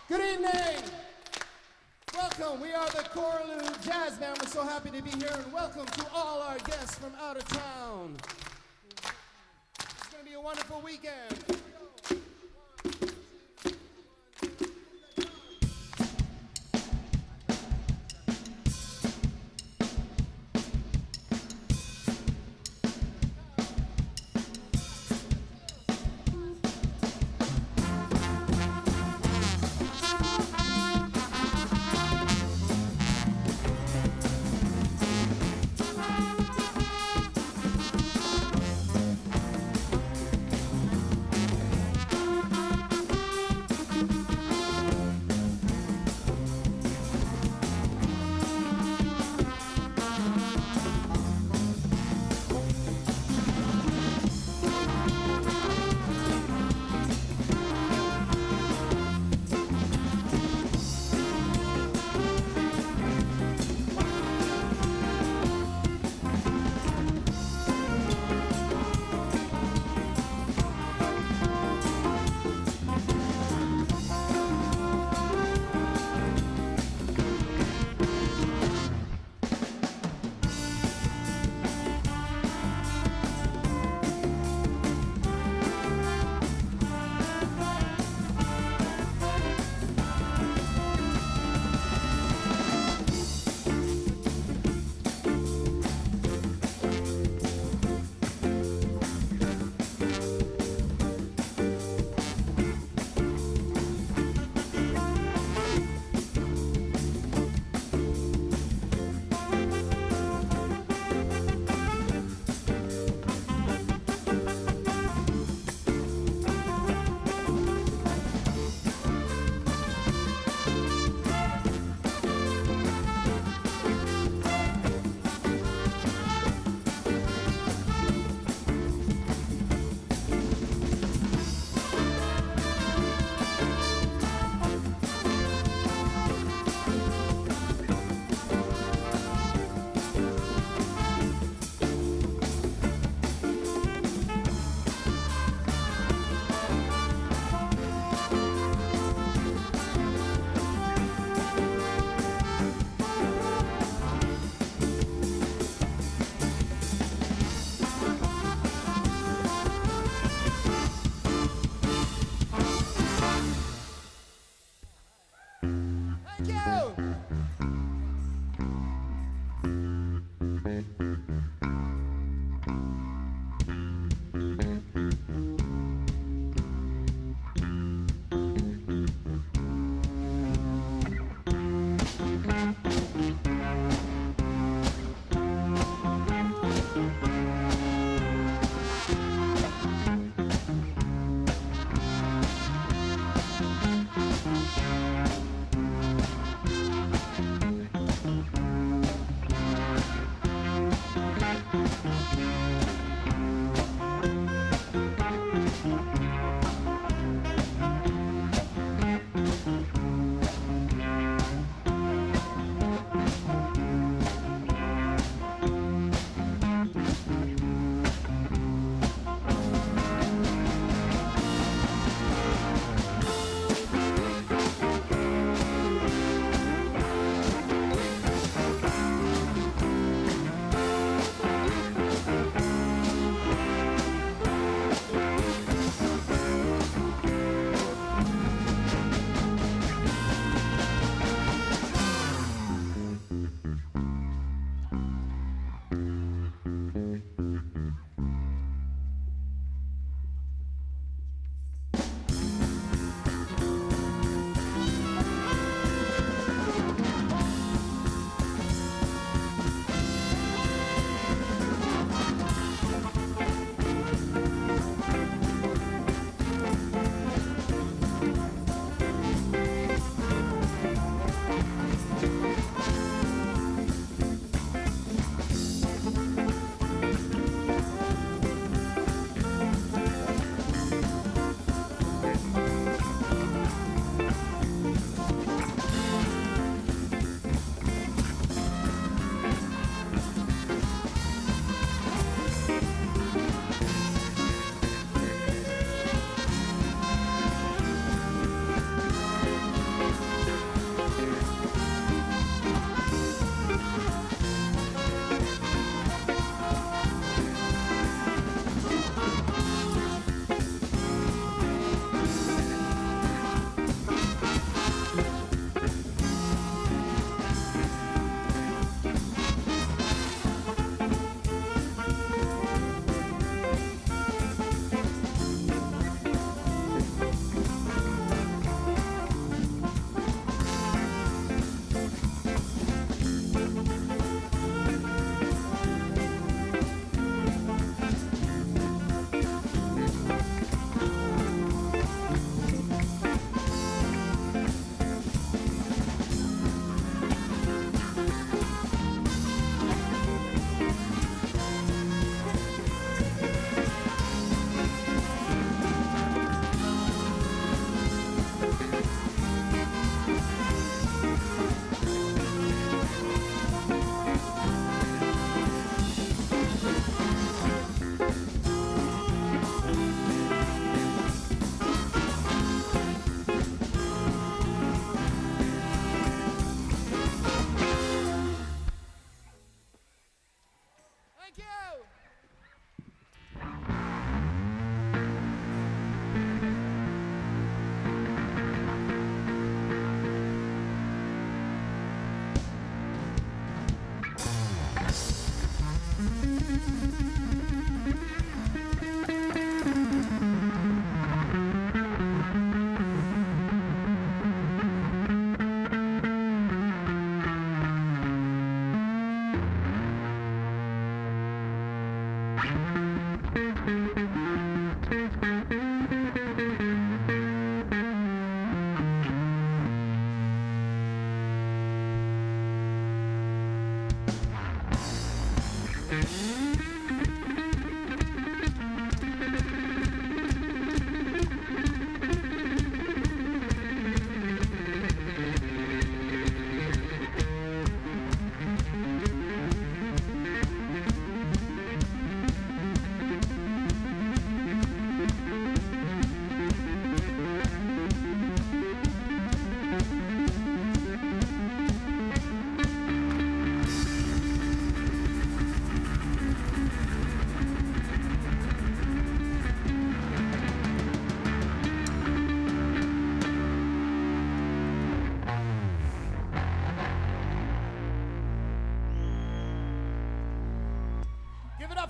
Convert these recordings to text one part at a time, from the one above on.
Good evening. Welcome. We are the Coraloo Jazz Band. We're so happy to be here, and welcome to all our guests from out of town. It's going to be a wonderful weekend.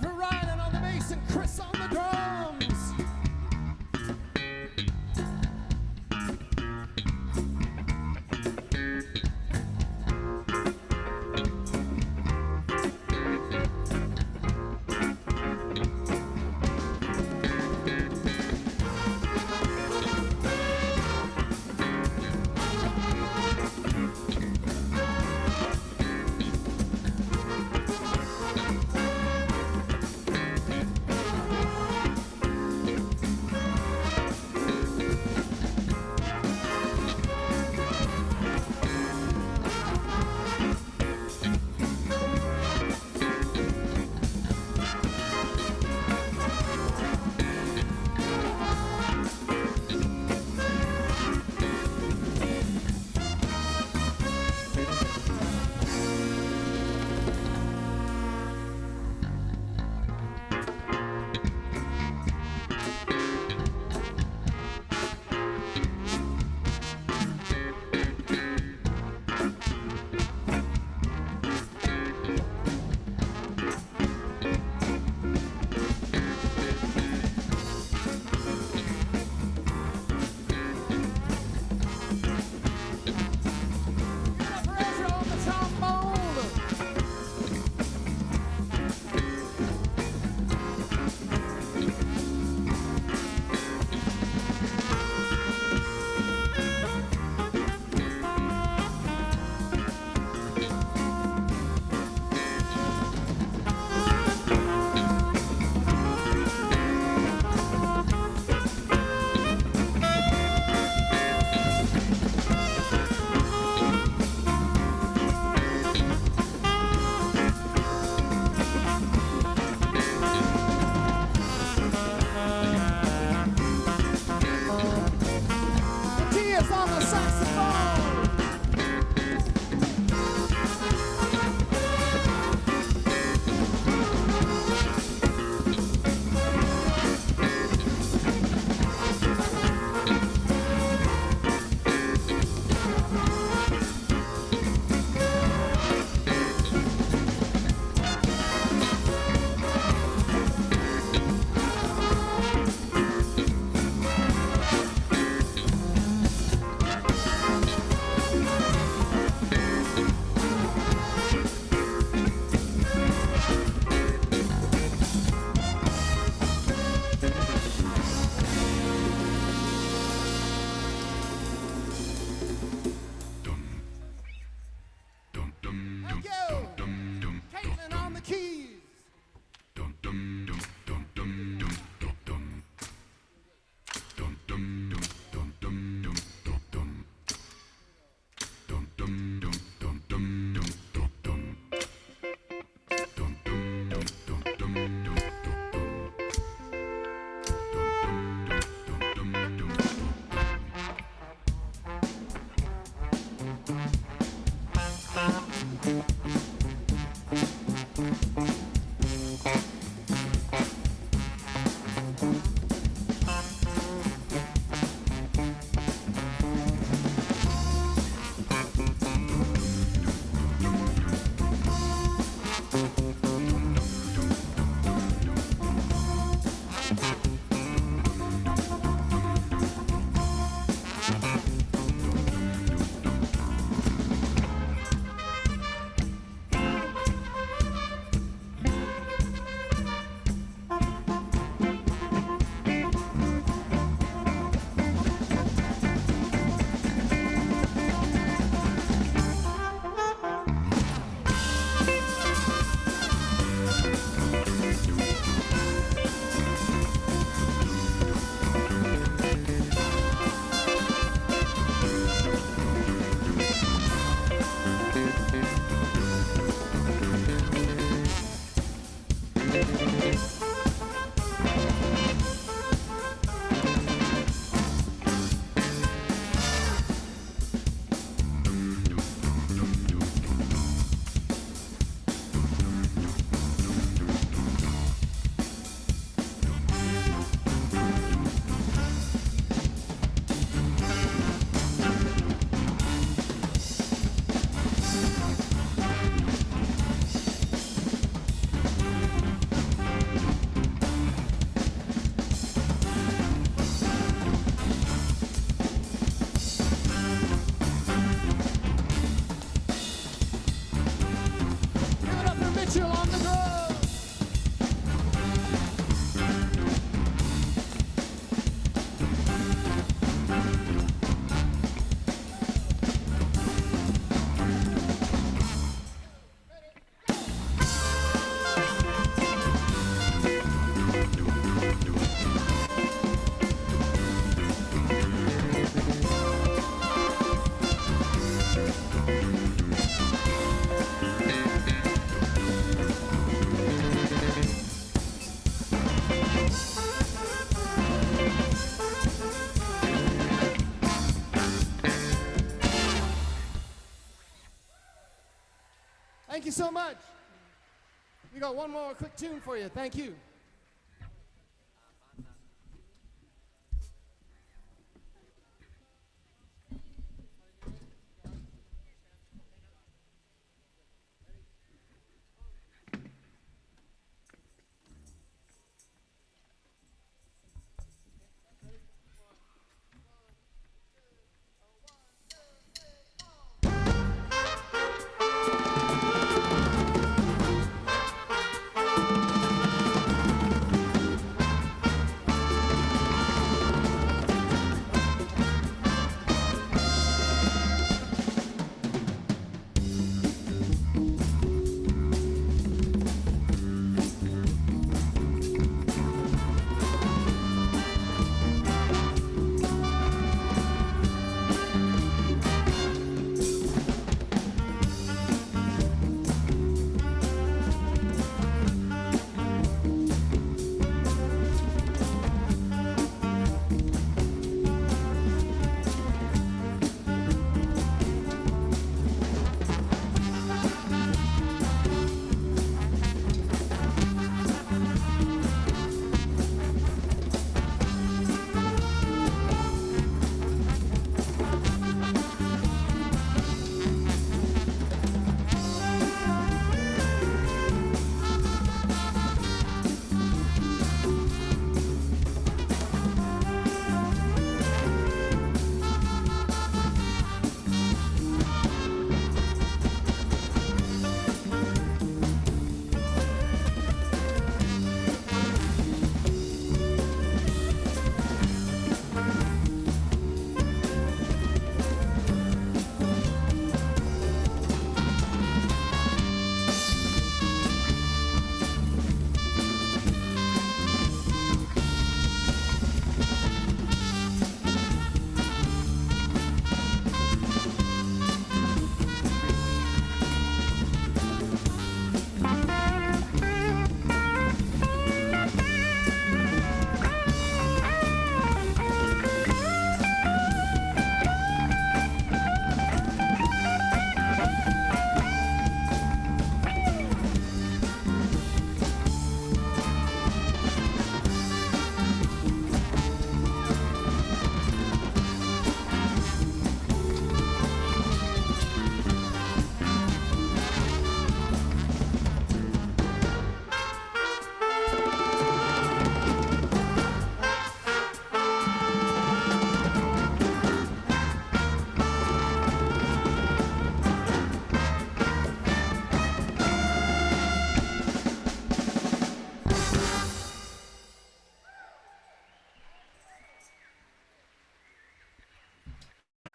for Ryan on the bass and Chris on the drums. Thank you so much. We got one more quick tune for you. Thank you.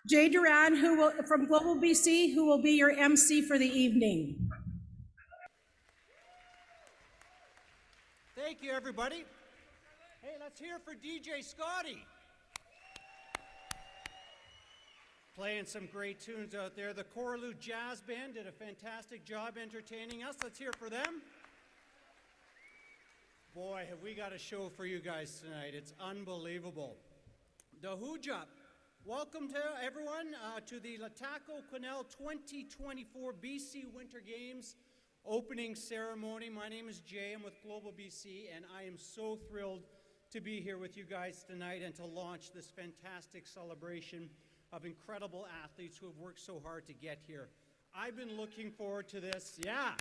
Jay Duran, from Global BC, who will be your MC for the evening. Thank you, everybody. Hey, let's hear for DJ Scotty. Playing some great tunes out there. The Coraloo Jazz Band did a fantastic job entertaining us. Let's hear for them. Boy, have we got a show for you guys tonight. It's unbelievable. The Hoojup. Welcome to everyone to the Lhtako Quesnel 2024 BC Winter Games opening ceremony. My name is Jay. I'm with Global BC, and I am so thrilled to be here with you guys tonight and to launch this fantastic celebration of incredible athletes who have worked so hard to get here. I've been looking forward to this. Yeah.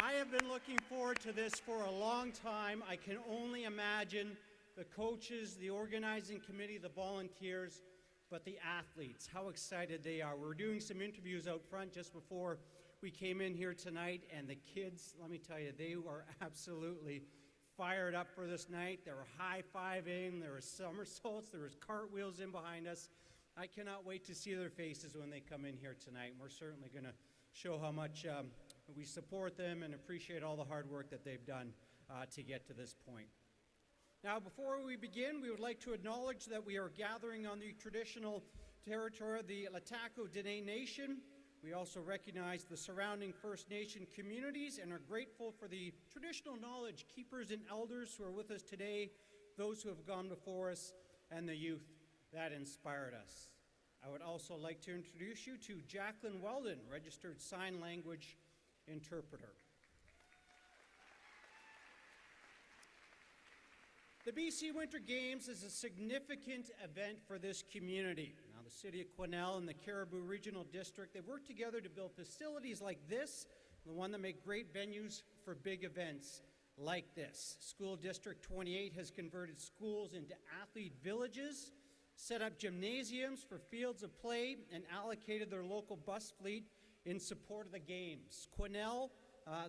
I have been looking forward to this for a long time. I can only imagine the coaches, the organizing committee, the volunteers, but the athletes, how excited they are. We're doing some interviews out front just before we came in here tonight, and the kids, let me tell you, they were absolutely fired up for this night. They were high-fiving, there were somersaults, there was cartwheels in behind us. I cannot wait to see their faces when they come in here tonight. We're certainly going to show how much we support them and appreciate all the hard work that they've done to get to this point. Now, before we begin, we would like to acknowledge that we are gathering on the traditional territory of the Lhtako Dene Nation. We also recognize the surrounding First Nation communities and are grateful for the traditional knowledge keepers and elders who are with us today, those who have gone before us, and the youth that inspired us. I would also like to introduce you to Jacqueline Weldon, registered sign language interpreter. The BC Winter Games is a significant event for this community. Now, the City of Quesnel and the Cariboo Regional District, they've worked together to build facilities like this, the one that make great venues for big events like this. School District 28 has converted schools into athlete villages, set up gymnasiums for fields of play, and allocated their local bus fleet in support of the games. Quesnel,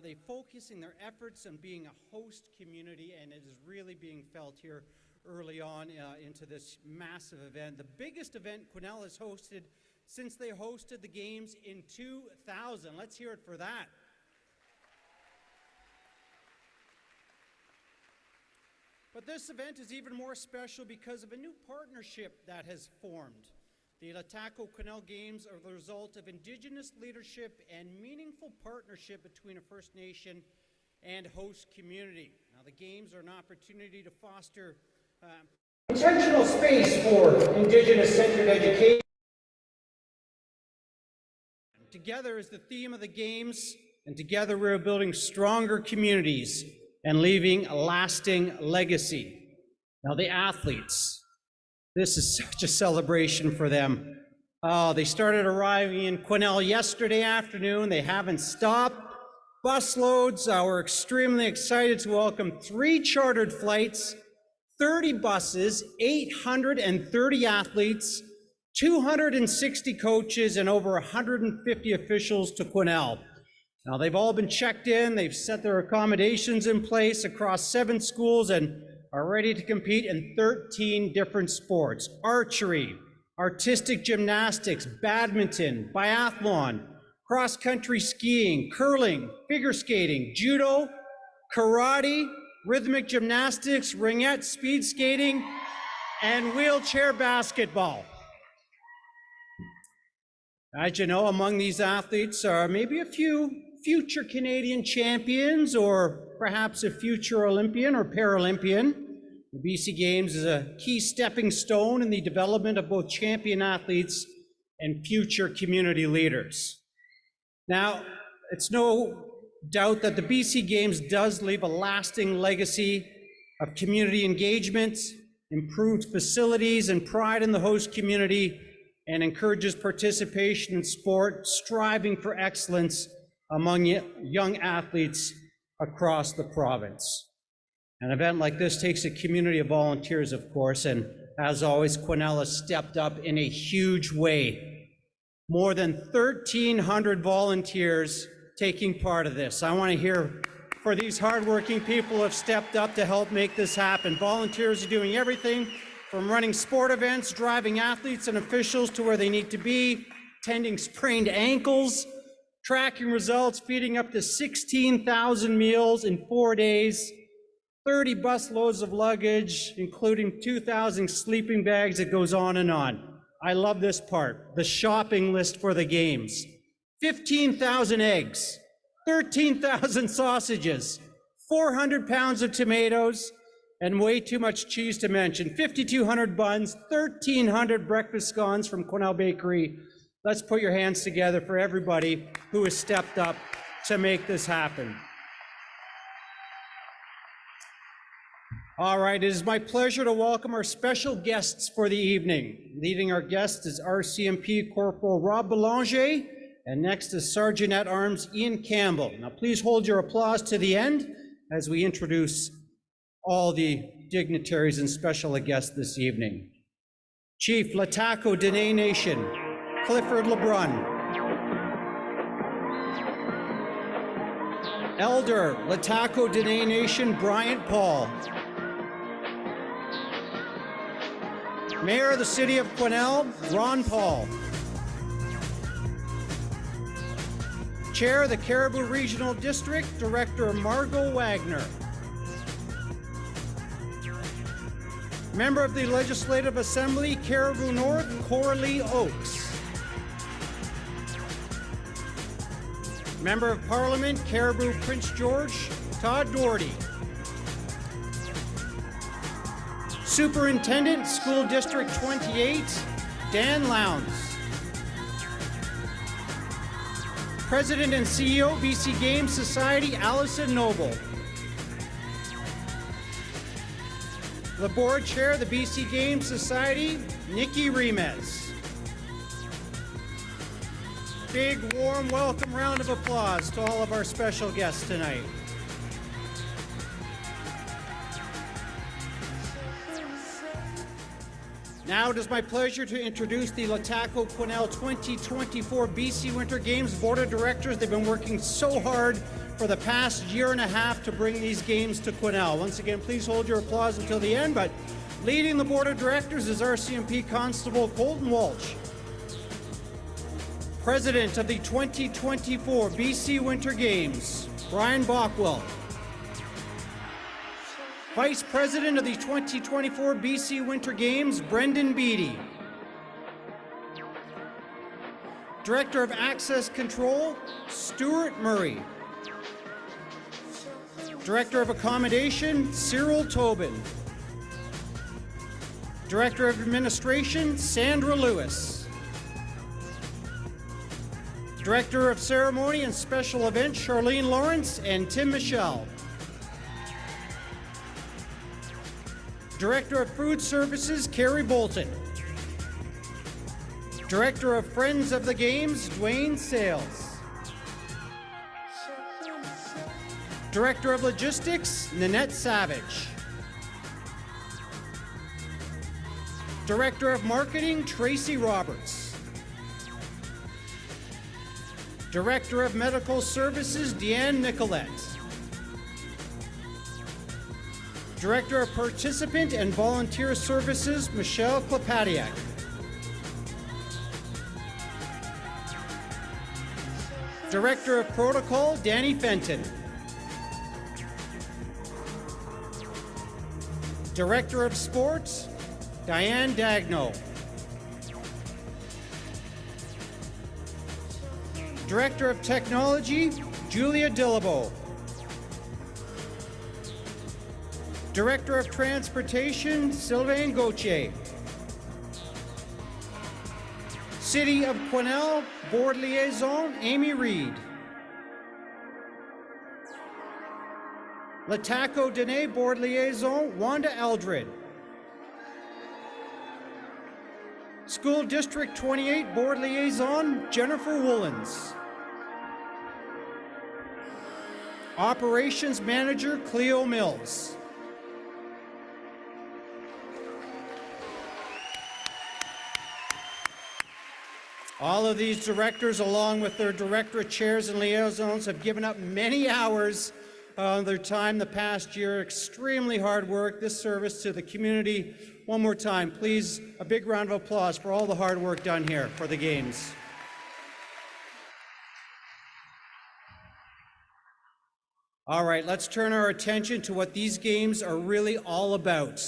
they focusing their efforts on being a host community, and it is really being felt here early on into this massive event. The biggest event Quesnel has hosted since they hosted the games in 2000. Let's hear it for that. But this event is even more special because of a new partnership that has formed. The Lhtako Quesnel Games are the result of Indigenous leadership and meaningful partnership between a First Nation and host community. Now, the Games are an opportunity to foster intentional space for Indigenous-centered education. Together is the theme of the Games, and together we're building stronger communities and leaving a lasting legacy. Now, the athletes. This is such a celebration for them. They started arriving in Quesnel yesterday afternoon. They haven't stopped. Busloads. We're extremely excited to welcome 3 chartered flights, 30 buses, 830 athletes, 260 coaches, and over 150 officials to Quesnel. Now, they've all been checked in. They've set their accommodations in place across 7 schools and are ready to compete in 13 different sports: archery, artistic gymnastics, badminton, biathlon, cross-country skiing, curling, figure skating, judo, karate, rhythmic gymnastics, ringette, speed skating, and wheelchair basketball. As you know, among these athletes are maybe a few future Canadian champions or perhaps a future Olympian or Paralympian. The BC Games is a key stepping stone in the development of both champion athletes and future community leaders. Now, it's no doubt that the BC Games does leave a lasting legacy of community engagement, improved facilities, and pride in the host community, and encourages participation in sport, striving for excellence among young athletes across the province. An event like this takes a community of volunteers, of course, and as always, Quesnel has stepped up in a huge way. More than 1,300 volunteers taking part of this. I want to hear for these hardworking people who have stepped up to help make this happen. Volunteers are doing everything from running sport events, driving athletes and officials to where they need to be, tending sprained ankles, tracking results, feeding up to 16,000 meals in 4 days, 30 bus loads of luggage, including 2,000 sleeping bags. It goes on and on. I love this part, the shopping list for the Games. 15,000 eggs, 13,000 sausages, 400 pounds of tomatoes, and way too much cheese to mention. 5,200 buns, 1,300 breakfast scones from Quesnel Bakery. Let's put your hands together for everybody who has stepped up to make this happen. All right, it is my pleasure to welcome our special guests for the evening. Leading our guests is RCMP Corporal Rob Belanger, and next is Sergeant-at-Arms Ian Campbell. Now please hold your applause to the end as we introduce all the dignitaries and special guests this evening. Chief Lhtako Dene Nation, Clifford LeBrun. Elder Lhtako Dene Nation, Bryant Paul. Mayor of the City of Quesnel, Ron Paul. Chair of the Cariboo Regional District, Director Margot Wagner. Member of the Legislative Assembly, Cariboo North, Coralie Oakes. Member of Parliament, Cariboo Prince George, Todd Doherty. Superintendent, School District 28, Dan Lowndes. President and CEO, BC Games Society, Allison Noble. The Board Chair of the BC Games Society, Nikki Remez. Big, warm welcome round of applause to all of our special guests tonight. Now it is my pleasure to introduce the Lhtako Quesnel 2024 BC Winter Games Board of Directors. They've been working so hard for the past year and a half to bring these games to Quesnel. Once again, please hold your applause until the end, but leading the Board of Directors is RCMP Constable Colton Walsh. President of the 2024 BC Winter Games, Brian Bockwell. Vice President of the 2024 BC Winter Games, Brendan Beattie. Director of Access Control, Stuart Murray. Director of Accommodation, Cyril Tobin. Director of Administration, Sandra Lewis. Director of Ceremony and Special Events, Charlene Lawrence and Tim Michelle. Director of Food Services, Carrie Bolton. Director of Friends of the Games, Dwayne Sales. Director of Logistics, Nanette Savage. Director of Marketing, Tracy Roberts. Director of Medical Services, Deanne Nicolette. Director of Participant and Volunteer Services, Michelle Klepadiak. Director of Protocol, Danny Fenton. Director of Sports, Diane Dagno. Director of Technology, Julia Dillabo. Director of Transportation, Sylvain Gauthier. City of Quesnel Board Liaison, Amy Reed. Lhtako Dene Board Liaison, Wanda Eldred. School District 28 Board Liaison, Jennifer Woolens. Operations Manager, Cleo Mills. All of these directors, along with their directorate chairs and liaisons, have given up many hours of their time the past year. Extremely hard work, this service to the community. One more time, please, a big round of applause for all the hard work done here for the Games. All right, let's turn our attention to what these Games are really all about.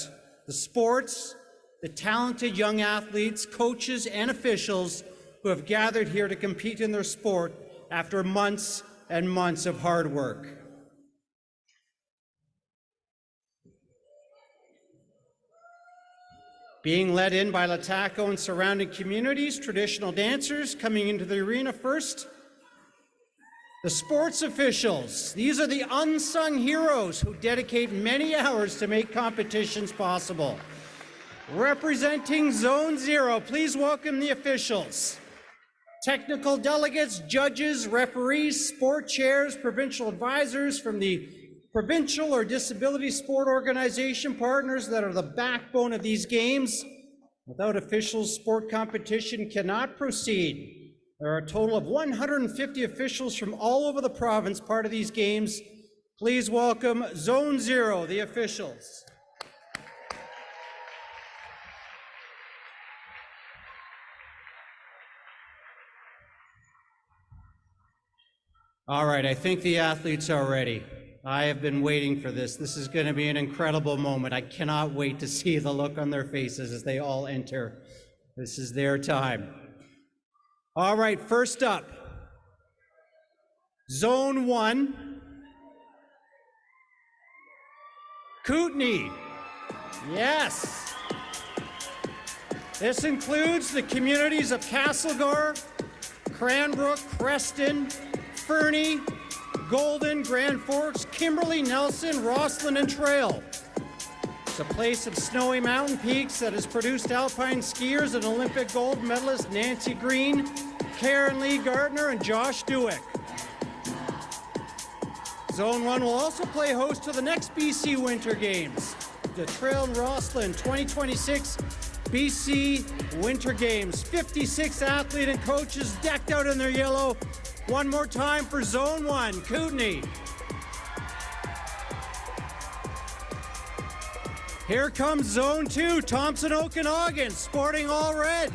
The sports, the talented young athletes, coaches, and officials who have gathered here to compete in their sport after months and months of hard work. Being led in by Lhtako and surrounding communities, traditional dancers coming into the arena first. The sports officials. These are the unsung heroes who dedicate many hours to make competitions possible. Representing Zone 0, please welcome the officials. Technical delegates, judges, referees, sport chairs, provincial advisors from the provincial or disability sport organization partners that are the backbone of these Games. Without officials, sport competition cannot proceed. There are a total of 150 officials from all over the province part of these Games. Please welcome Zone 0, the officials. All right, I think the athletes are ready. I have been waiting for this. This is going to be an incredible moment. I cannot wait to see the look on their faces as they all enter. This is their time. All right, first up, Zone 1, Kootenay. Yes. This includes the communities of Castlegar, Cranbrook, Preston, Fernie, Golden, Grand Forks, Kimberly, Nelson, Roslyn, and Trail. It's a place of snowy mountain peaks that has produced alpine skiers and Olympic gold medalist Nancy Green, Karen Lee Gardner, and Josh Dewick. Zone 1 will also play host to the next BC Winter Games, the Trail and Roslyn 2026 BC Winter Games. 56 athletes and coaches decked out in their yellow. One more time for Zone 1, Kootenay. Here comes Zone 2, Thompson Okanagan, sporting all red.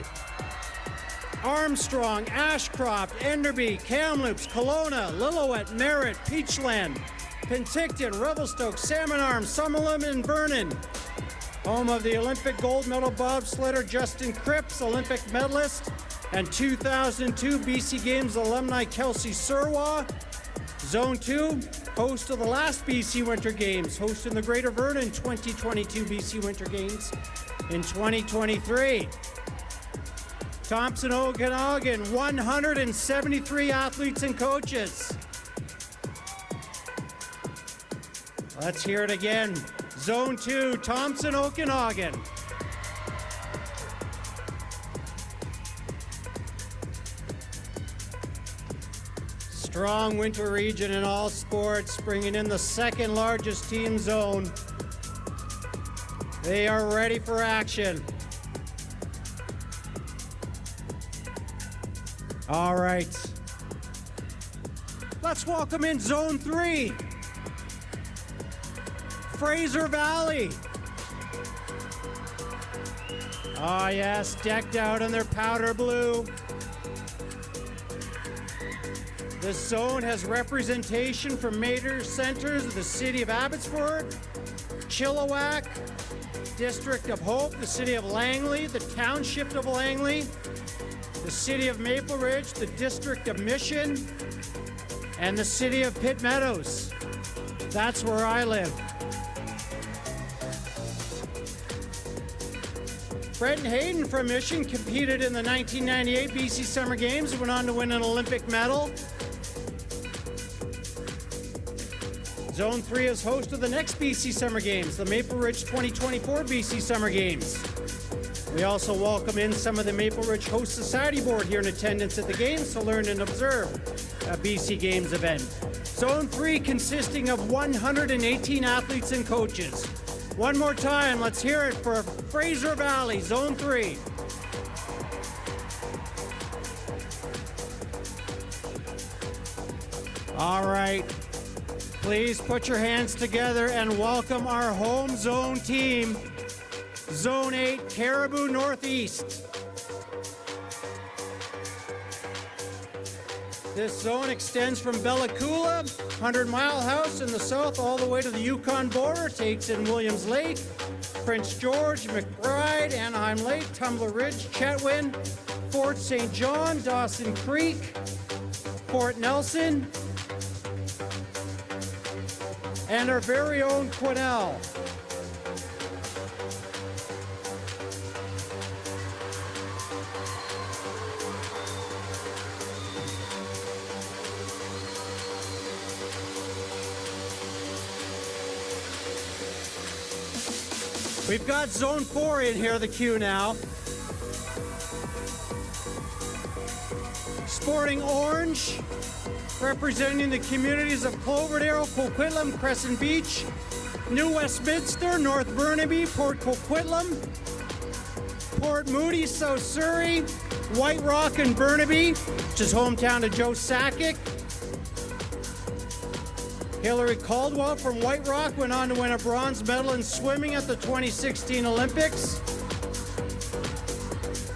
Armstrong, Ashcroft, Enderby, Kamloops, Kelowna, Lillooet, Merritt, Peachland, Penticton, Revelstoke, Salmon Arms, Summerlin, and Vernon. Home of the Olympic gold medal bobsledder Justin Cripps, Olympic medalist, and 2002 BC Games alumni Kelsey Surwa. Zone 2, host of the last BC Winter Games, hosting the Greater Vernon 2022 BC Winter Games in 2023. Thompson Okanagan, 173 athletes and coaches. Let's hear it again. Zone 2, Thompson Okanagan. Strong winter region in all sports, bringing in the second largest team zone. They are ready for action. All right. Let's welcome in Zone 3. Fraser Valley. Ah, yes, decked out in their powder blue. This zone has representation from major centers of the city of Abbotsford, Chilliwack, District of Hope, the city of Langley, the township of Langley, the city of Maple Ridge, the District of Mission, and the city of Pitt Meadows. That's where I live. Brenton Hayden from Mission competed in the 1998 BC Summer Games and went on to win an Olympic medal. Zone 3 is host of the next BC Summer Games, the Maple Ridge 2024 BC Summer Games. We also welcome in some of the Maple Ridge Host Society Board here in attendance at the Games to learn and observe a BC Games event. Zone 3 consisting of 118 athletes and coaches. One more time, let's hear it for Fraser Valley, Zone 3. All right. Please put your hands together and welcome our home zone team, Zone 8, Caribou Northeast. This zone extends from Bella Coola, 100 Mile House in the south, all the way to the Yukon border, takes in Williams Lake, Prince George, McBride, Anaheim Lake, Tumbler Ridge, Chetwynd, Fort St. John, Dawson Creek, Fort Nelson, and our very own Quesnel. We've got Zone 4 in here, the queue now. Sporting orange, representing the communities of Cloverdale, Coquitlam, Crescent Beach, New Westminster, North Burnaby, Port Coquitlam, Port Moody, South Surrey, White Rock and Burnaby, which is hometown of Joe Sakic. Hillary Caldwell from White Rock went on to win a bronze medal in swimming at the 2016 Olympics.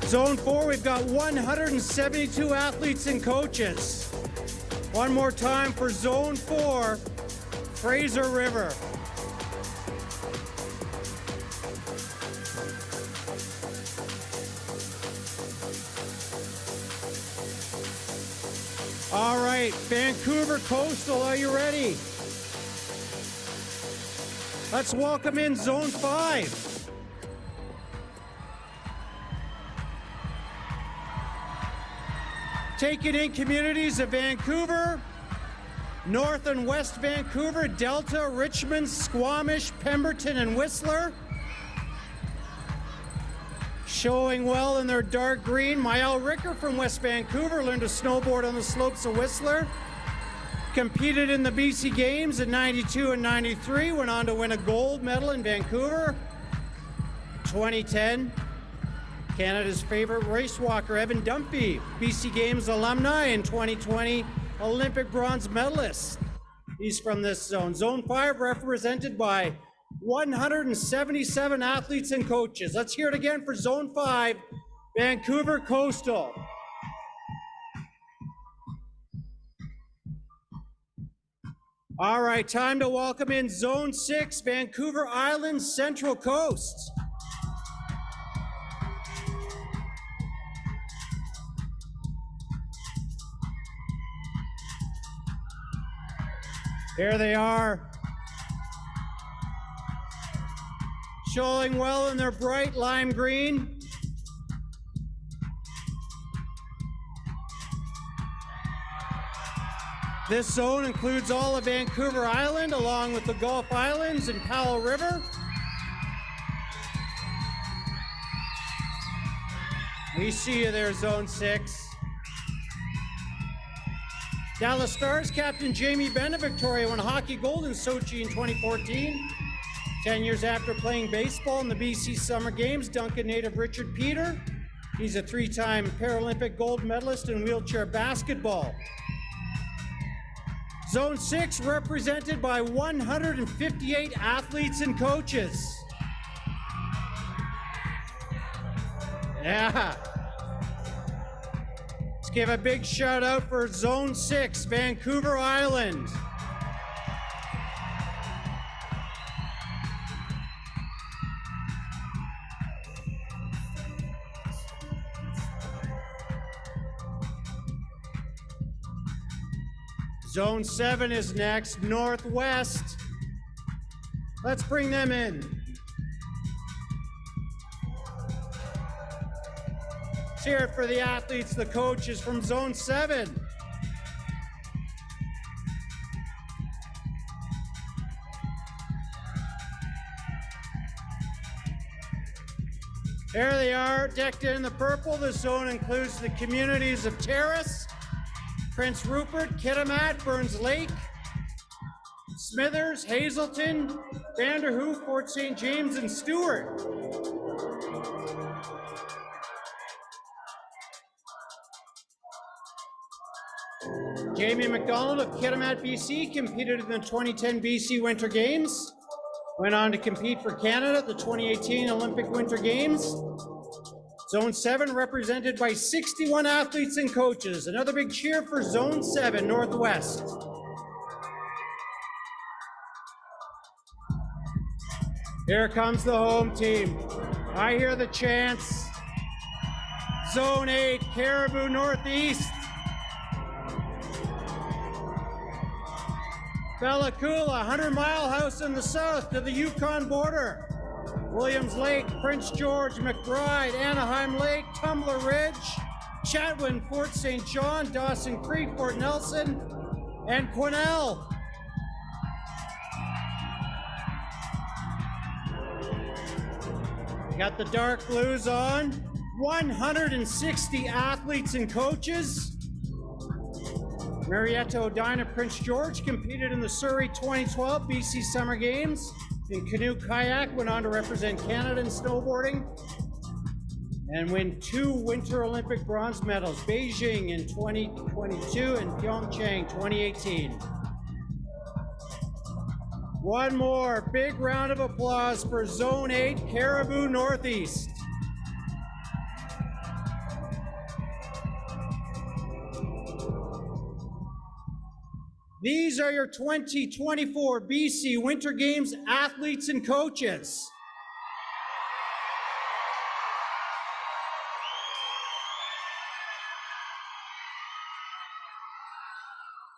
Zone 4, we've got 172 athletes and coaches. One more time for Zone 4, Fraser River. All right, Vancouver Coastal, are you ready? Let's welcome in Zone 5. Taking in communities of Vancouver, North and West Vancouver, Delta, Richmond, Squamish, Pemberton, and Whistler. Showing well in their dark green, Mael Ricker from West Vancouver learned to snowboard on the slopes of Whistler. Competed in the BC Games in '92 and '93, went on to win a gold medal in Vancouver. 2010, Canada's favorite race walker, Evan Dunphy, BC Games alumni, in 2020, Olympic bronze medalist. He's from this zone. Zone 5 represented by 177 athletes and coaches. Let's hear it again for Zone 5, Vancouver Coastal. All right, time to welcome in Zone 6, Vancouver Island Central Coast. There they are. Showing well in their bright lime green. This zone includes all of Vancouver Island, along with the Gulf Islands and Powell River. We see you there, Zone 6. Dallas Stars captain Jamie Benn of Victoria won hockey gold in Sochi in 2014. 10 years after playing baseball in the BC Summer Games, Duncan native Richard Peter. He's a 3-time Paralympic gold medalist in wheelchair basketball. Zone 6 represented by 158 athletes and coaches. Yeah. Let's give a big shout out for Zone 6, Vancouver Island. Zone 7 is next, Northwest. Let's bring them in. Let's hear it for the athletes, the coaches from Zone 7. There they are, decked in the purple. The zone includes the communities of Terrace, Prince Rupert, Kitimat, Burns Lake, Smithers, Hazelton, Vanderhoof, Fort St. James, and Stewart. Jamie McDonald of Kitimat, BC, competed in the 2010 BC Winter Games. Went on to compete for Canada at the 2018 Olympic Winter Games. Zone 7 represented by 61 athletes and coaches. Another big cheer for Zone 7, Northwest. Here comes the home team. I hear the chants. Zone 8, Caribou Northeast. Bella Coola, 100 Mile House in the south to the Yukon border. Williams Lake, Prince George, McBride, Anaheim Lake, Tumbler Ridge, Chatwin, Fort St. John, Dawson Creek, Fort Nelson, and Quesnel. Got the dark blues on. 160 athletes and coaches. Marietta Odina Prince George competed in the Surrey 2012 BC Summer Games. In canoe kayak, went on to represent Canada in snowboarding and win 2 Winter Olympic bronze medals, Beijing in 2022 and Pyeongchang 2018. One more big round of applause for Zone 8, Caribou Northeast. These are your 2024 BC Winter Games athletes and coaches.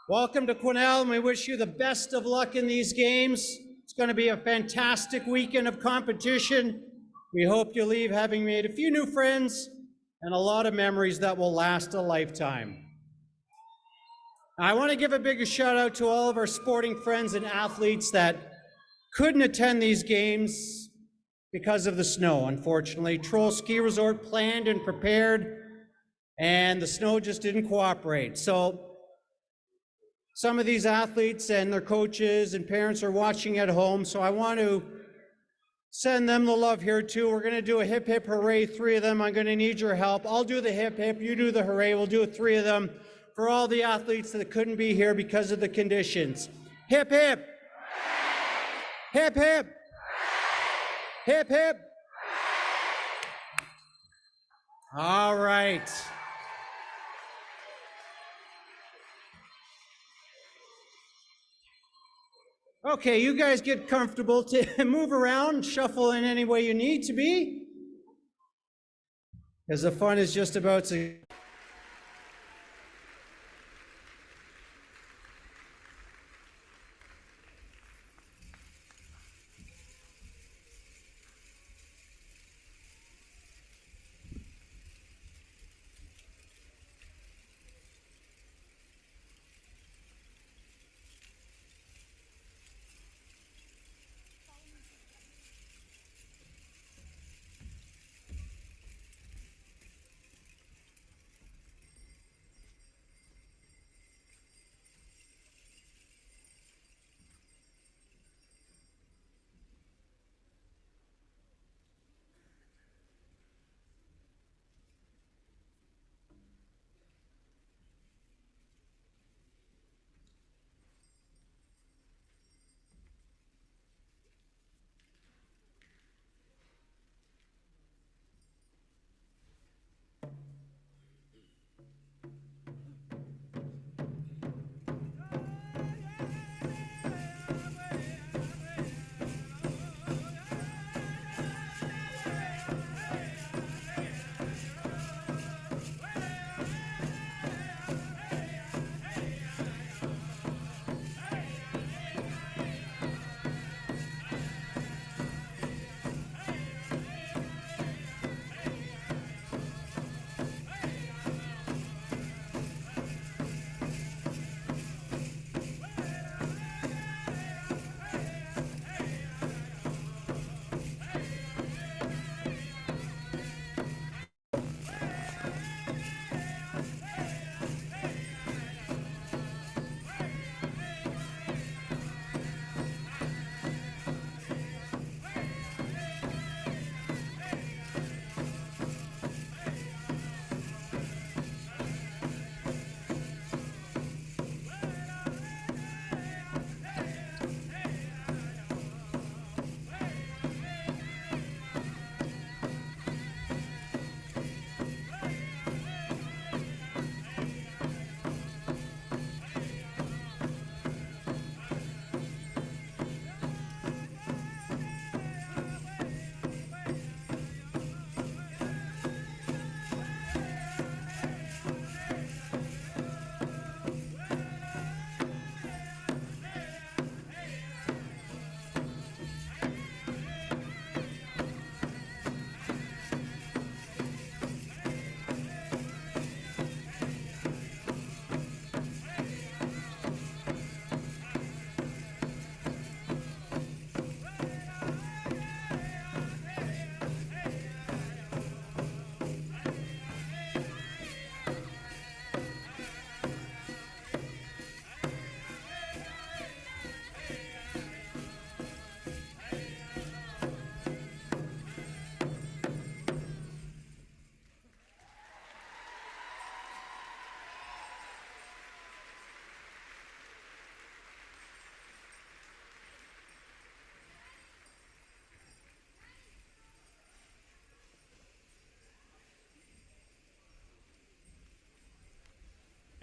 Welcome to Quesnel, and we wish you the best of luck in these games. It's going to be a fantastic weekend of competition. We hope you leave having made a few new friends and a lot of memories that will last a lifetime. I want to give a big shout out to all of our sporting friends and athletes that couldn't attend these games because of the snow, unfortunately. Troll Ski Resort planned and prepared, and the snow just didn't cooperate. So some of these athletes and their coaches and parents are watching at home, so I want to send them the love here too. We're going to do a hip hip hooray, 3 of them. I'm going to need your help. I'll do the hip hip, you do the hooray. We'll do 3 of them for all the athletes that couldn't be here because of the conditions. Hip hip. Hip hip. Hip hip. All right. Okay, you guys get comfortable to move around, shuffle in any way you need to be, because the fun is just about to.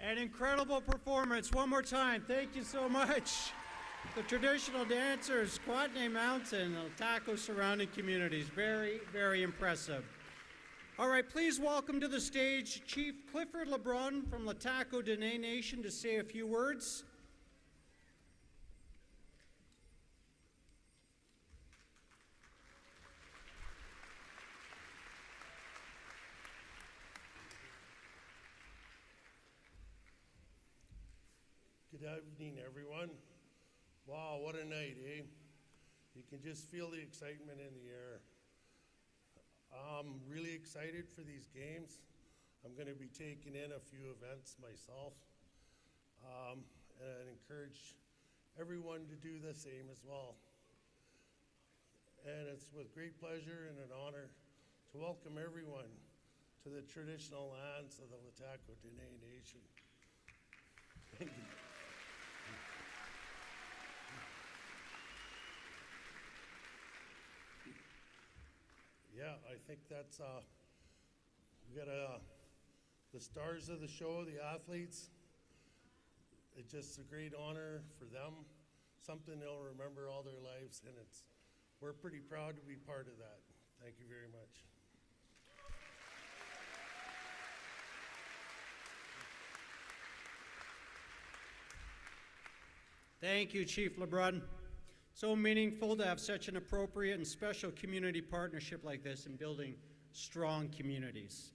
An incredible performance. One more time. Thank you so much. The traditional dancers, Squatney Mountain, Lhtako surrounding communities. Very, very impressive. All right, please welcome to the stage Chief Clifford LeBrun from Lhtako Dene Nation to say a few words. evening, everyone. Wow, what a night, eh? You can just feel the excitement in the air. I'm really excited for these games. I'm going to be taking in a few events myself, and encourage everyone to do the same as well. And it's with great pleasure and an honor to welcome everyone to the traditional lands of the Lhtako Nation. Thank you. Yeah, I think that's, we got the stars of the show, the athletes. It's just a great honor for them, something they'll remember all their lives, and we're pretty proud to be part of that. Thank you very much. Thank you, Chief LeBrun. So meaningful to have such an appropriate and special community partnership like this in building strong communities.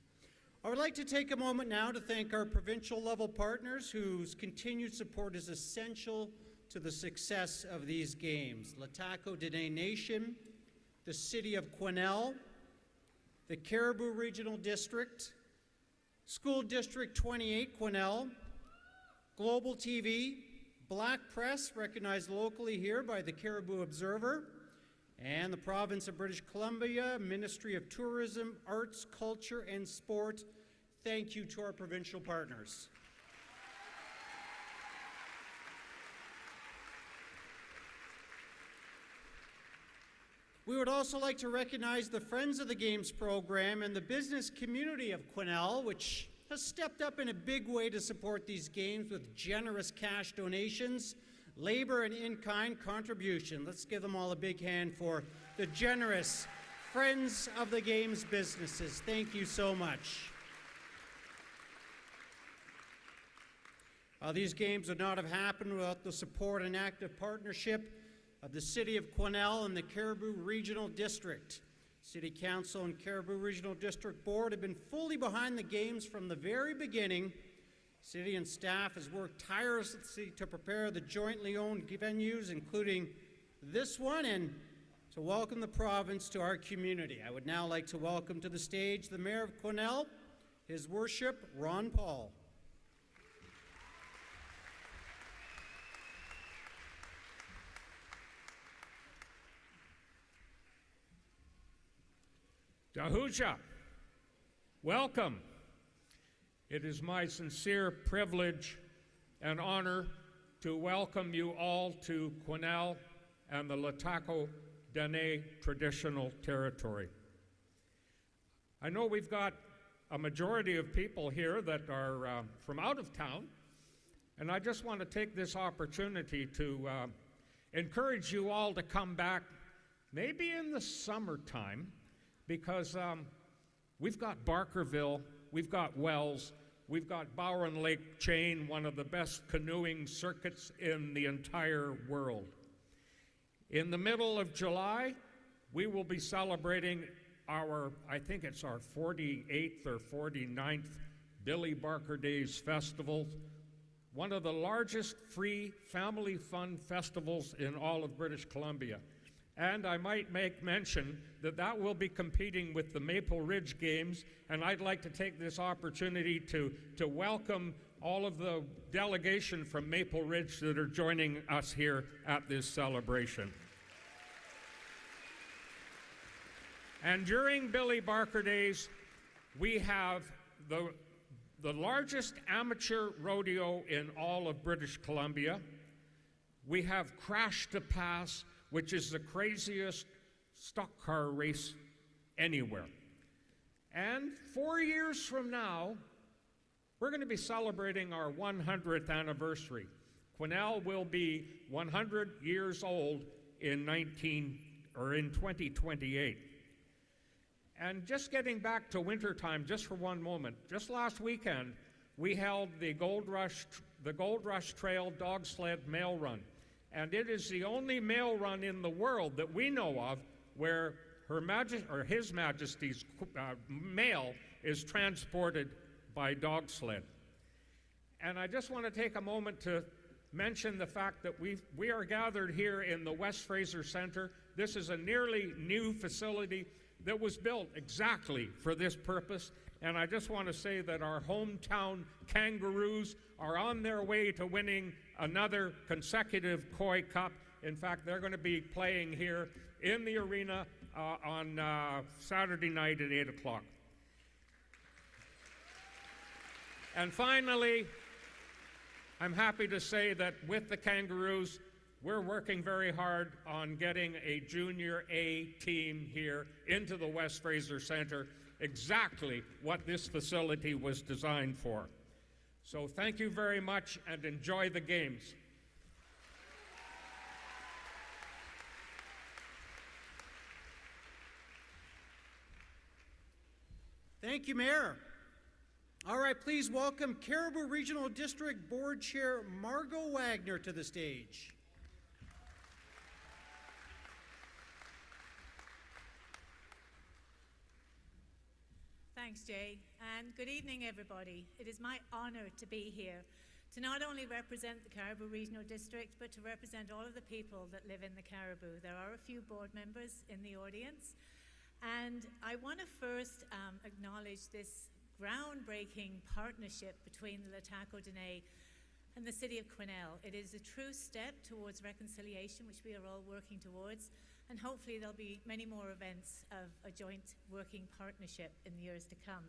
I would like to take a moment now to thank our provincial level partners whose continued support is essential to the success of these games. Lhtako Nation, the City of Quesnel, the Cariboo Regional District, School District 28 Quesnel, Global TV, Black Press, recognized locally here by the Cariboo Observer, and the Province of British Columbia, Ministry of Tourism, Arts, Culture, and Sport. Thank you to our provincial partners. We would also like to recognize the Friends of the Games program and the business community of Quesnel, which has stepped up in a big way to support these games with generous cash donations, labor, and in-kind contribution. Let's give them all a big hand for the generous Friends of the Games businesses. Thank you so much. These games would not have happened without the support and active partnership of the City of Quesnel and the Cariboo Regional District. City Council and Cariboo Regional District Board have been fully behind the games from the very beginning. City and staff has worked tirelessly to prepare the jointly owned venues, including this one, and to welcome the province to our community. I would now like to welcome to the stage the Mayor of Quesnel, His Worship Ron Paul. Dahuja, welcome. It is my sincere privilege and honor to welcome you all to Quesnel and the Lhtako Dene traditional territory. I know we've got a majority of people here that are from out of town, and I just want to take this opportunity to encourage you all to come back maybe in the summertime, because we've got Barkerville, we've got Wells, we've got Bowen Lake Chain, one of the best canoeing circuits in the entire world. In the middle of July, we will be celebrating I think it's our 48th or 49th Billy Barker Days Festival, one of the largest free family fun festivals in all of British Columbia. And I might make mention that that will be competing with the Maple Ridge Games, and I'd like to take this opportunity to welcome all of the delegation from Maple Ridge that are joining us here at this celebration. And during Billy Barker Days, we have the largest amateur rodeo in all of British Columbia. We have Crash to Pass, which is the craziest stock car race anywhere. And 4 years from now, we're going to be celebrating our 100th anniversary. Quesnel will be 100 years old in 2028. And just getting back to wintertime just for one moment, just last weekend, we held the Gold Rush Trail Dog Sled Mail Run. And it is the only mail run in the world that we know of where His Majesty's mail is transported by dog sled. And I just want to take a moment to mention the fact that we are gathered here in the West Fraser Center. This is a nearly new facility that was built exactly for this purpose. And I just want to say that our hometown Kangaroos are on their way to winning another consecutive Koi Cup. In fact, they're going to be playing here in the arena on Saturday night at 8 o'clock. And finally, I'm happy to say that with the Kangaroos, we're working very hard on getting a Junior A team here into the West Fraser Center, exactly what this facility was designed for. So thank you very much and enjoy the games. Thank you, Mayor. All right, please welcome Caribou Regional District Board Chair Margot Wagner to the stage. Thanks, Jay, and good evening, everybody. It is my honor to be here to not only represent the Caribou Regional District, but to represent all of the people that live in the Caribou. There are a few board members in the audience, and I want to first acknowledge this groundbreaking partnership between the Lhtako Dene and the City of Quesnel. It is a true step towards reconciliation, which we are all working towards, and hopefully there'll be many more events of a joint working partnership in the years to come.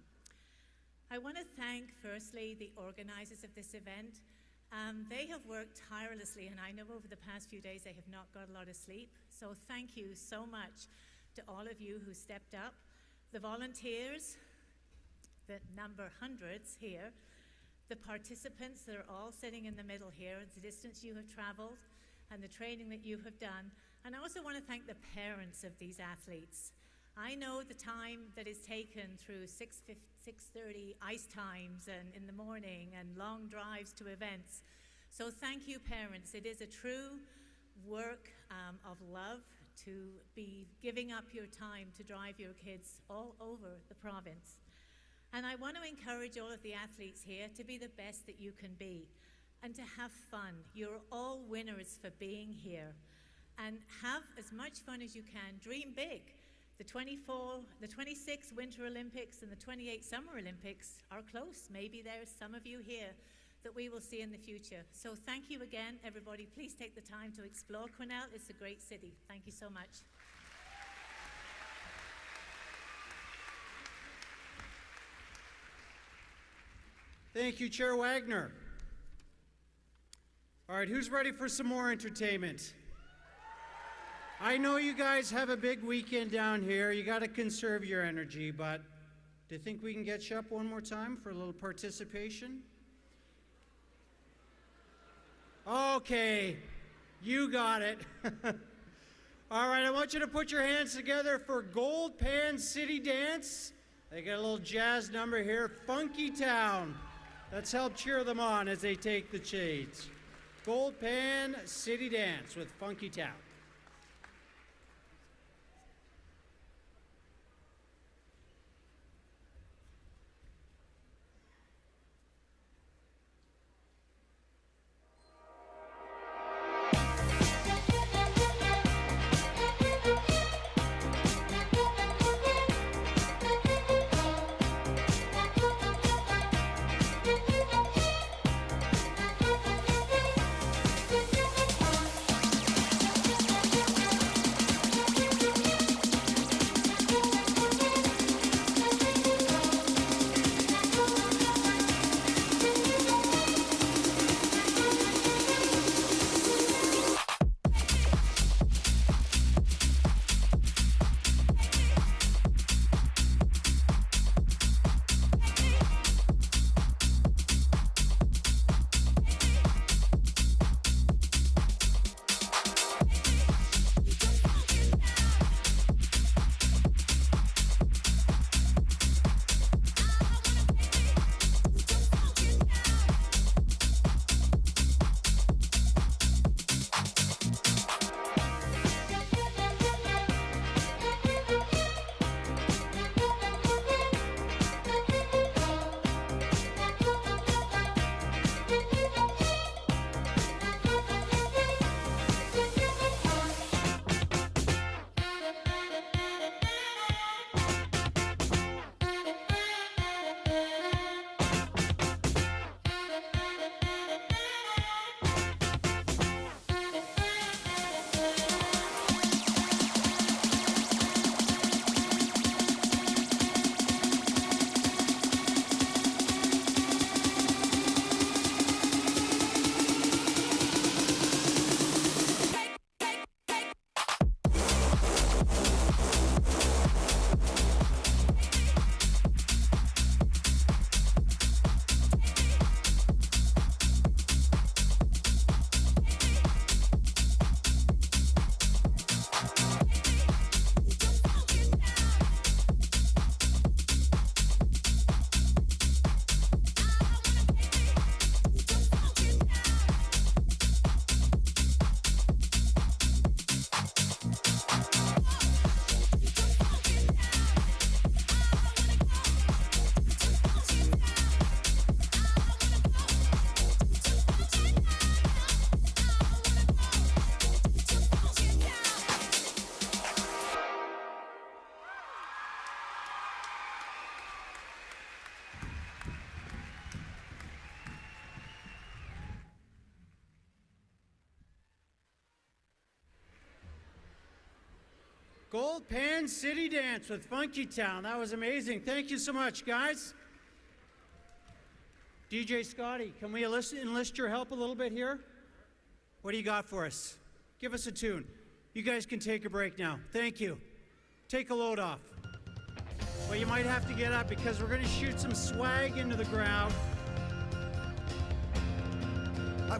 I want to thank, firstly, the organizers of this event. They have worked tirelessly, and I know over the past few days they have not got a lot of sleep, so thank you so much to all of you who stepped up, the volunteers, that number hundreds here, the participants that are all sitting in the middle here, the distance you have traveled and the training that you have done. And I also want to thank the parents of these athletes. I know the time that is taken through 6:30 ice times and in the morning and long drives to events. So thank you, parents. It is a true work of love to be giving up your time to drive your kids all over the province. And I want to encourage all of the athletes here to be the best that you can be and to have fun. You're all winners for being here. And have as much fun as you can. Dream big. The 26 Winter Olympics and the 28 Summer Olympics are close. Maybe there's some of you here that we will see in the future. So thank you again, everybody. Please take the time to explore Quesnel. It's a great city. Thank you so much. Thank you, Chair Wagner. All right, who's ready for some more entertainment? I know you guys have a big weekend down here. You got to conserve your energy, but do you think we can get you up one more time for a little participation? Okay, you got it. All right, I want you to put your hands together for Gold Pan City Dance. They got a little jazz number here, Funky Town. Let's help cheer them on as they take the shades. Gold Pan City Dance with Funky Town. Gold Pan City Dance with Funky Town. That was amazing. Thank you so much, guys. DJ Scotty, can we enlist your help a little bit here? What do you got for us? Give us a tune. You guys can take a break now. Thank you. Take a load off. Well, you might have to get up because we're going to shoot some swag into the ground.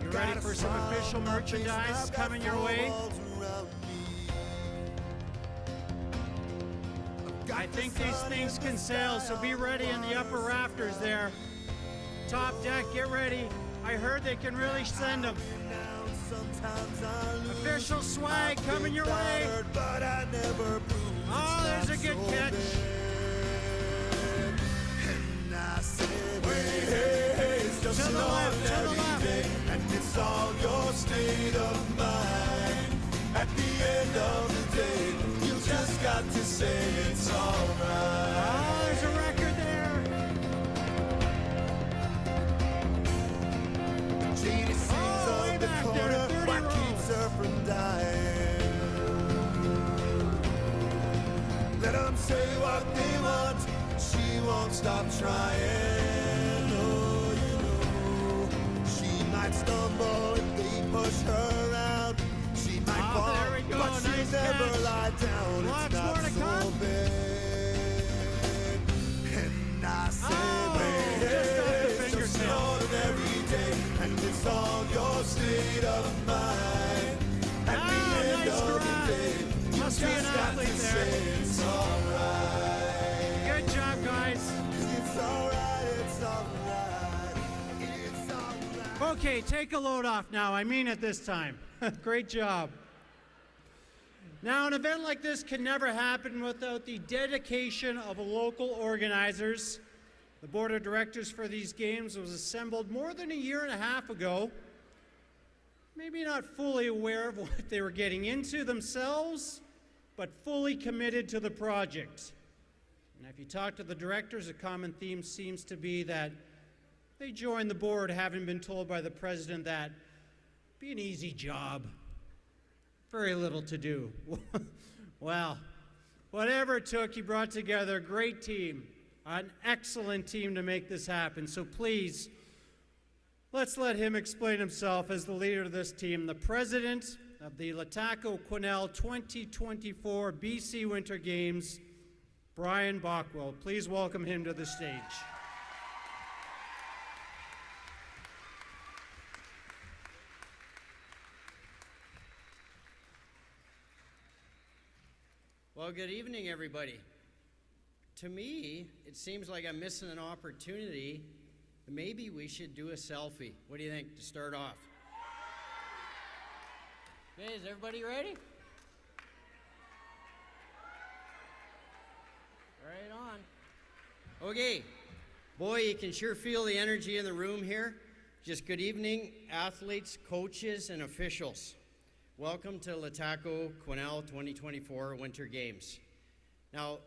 You ready for some official merchandise coming your way? I think these things can sail, so be ready in the upper rafters there. Top deck, get ready. I heard they can really send them. Official swag coming your way. Oh, there's a good catch. To the left, to the left. And it's all your state of mind. At the end of the day, you just got to say it's alright. Oh, there's a record there. Genie sings on the corner, what keeps her from dying? Let them say what they want, she won't stop trying. Oh, you know, she might stumble if they push her around. She might fall, there we go. but she'll Nice never catch. lie down. Lots It's more not to so come. bad. And I say, just off the it's just an fingertip. ordinary day, and it's all your state of mind. At the end nice of drive. the day, you Must be an just got athlete to there. say it's alright. Good job, guys. It's alright, it's alright, it's alright. Okay, take a load off now. I mean it this time. Great job. Now, an event like this can never happen without the dedication of local organizers. The board of directors for these games was assembled more than a year and a half ago. Maybe not fully aware of what they were getting into themselves, but fully committed to the project. And if you talk to the directors, a common theme seems to be that they joined the board having been told by the president that it'd be an easy job, very little to do. Well, whatever it took, he brought together a great team, an excellent team to make this happen. So please, let's let him explain himself as the leader of this team, the president of the Lhtako Quesnel 2024 BC Winter Games, Brian Bockwell. Please welcome him to the stage. Well, good evening, everybody. To me, it seems like I'm missing an opportunity. Maybe we should do a selfie. What do you think to start off? Okay, is everybody ready? Right on. Okay. Boy, you can sure feel the energy in the room here. Just good evening, athletes, coaches, and officials. Welcome to Lhtako Quesnel 2024 Winter Games. Now,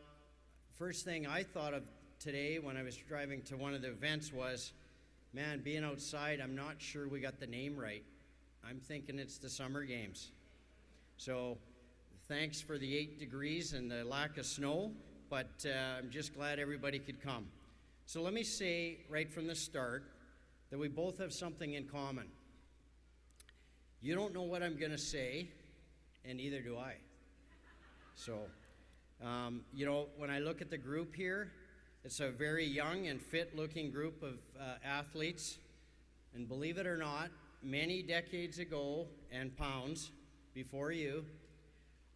first thing I thought of today when I was driving to one of the events was, man, being outside, I'm not sure we got the name right. I'm thinking it's the Summer Games. So thanks for the 8 degrees and the lack of snow, but I'm just glad everybody could come. So let me say right from the start that we both have something in common. You don't know what I'm going to say, and neither do I. So, you know, when I look at the group here, it's a very young and fit-looking group of athletes. And believe it or not, many decades ago and pounds before you,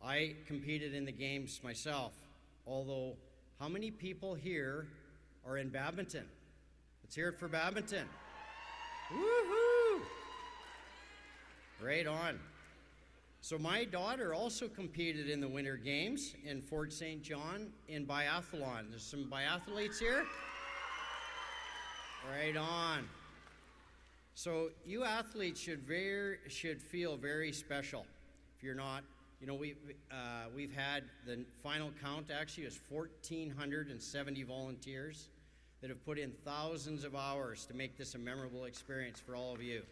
I competed in the games myself. Although, how many people here are in badminton? Let's hear it for badminton. Woohoo! Right on. So my daughter also competed in the Winter Games in Fort St. John in biathlon. There's some biathletes here. Right on. So you athletes should feel very special. If you're not, you know, we've had the final count actually is 1,470 volunteers that have put in thousands of hours to make this a memorable experience for all of you.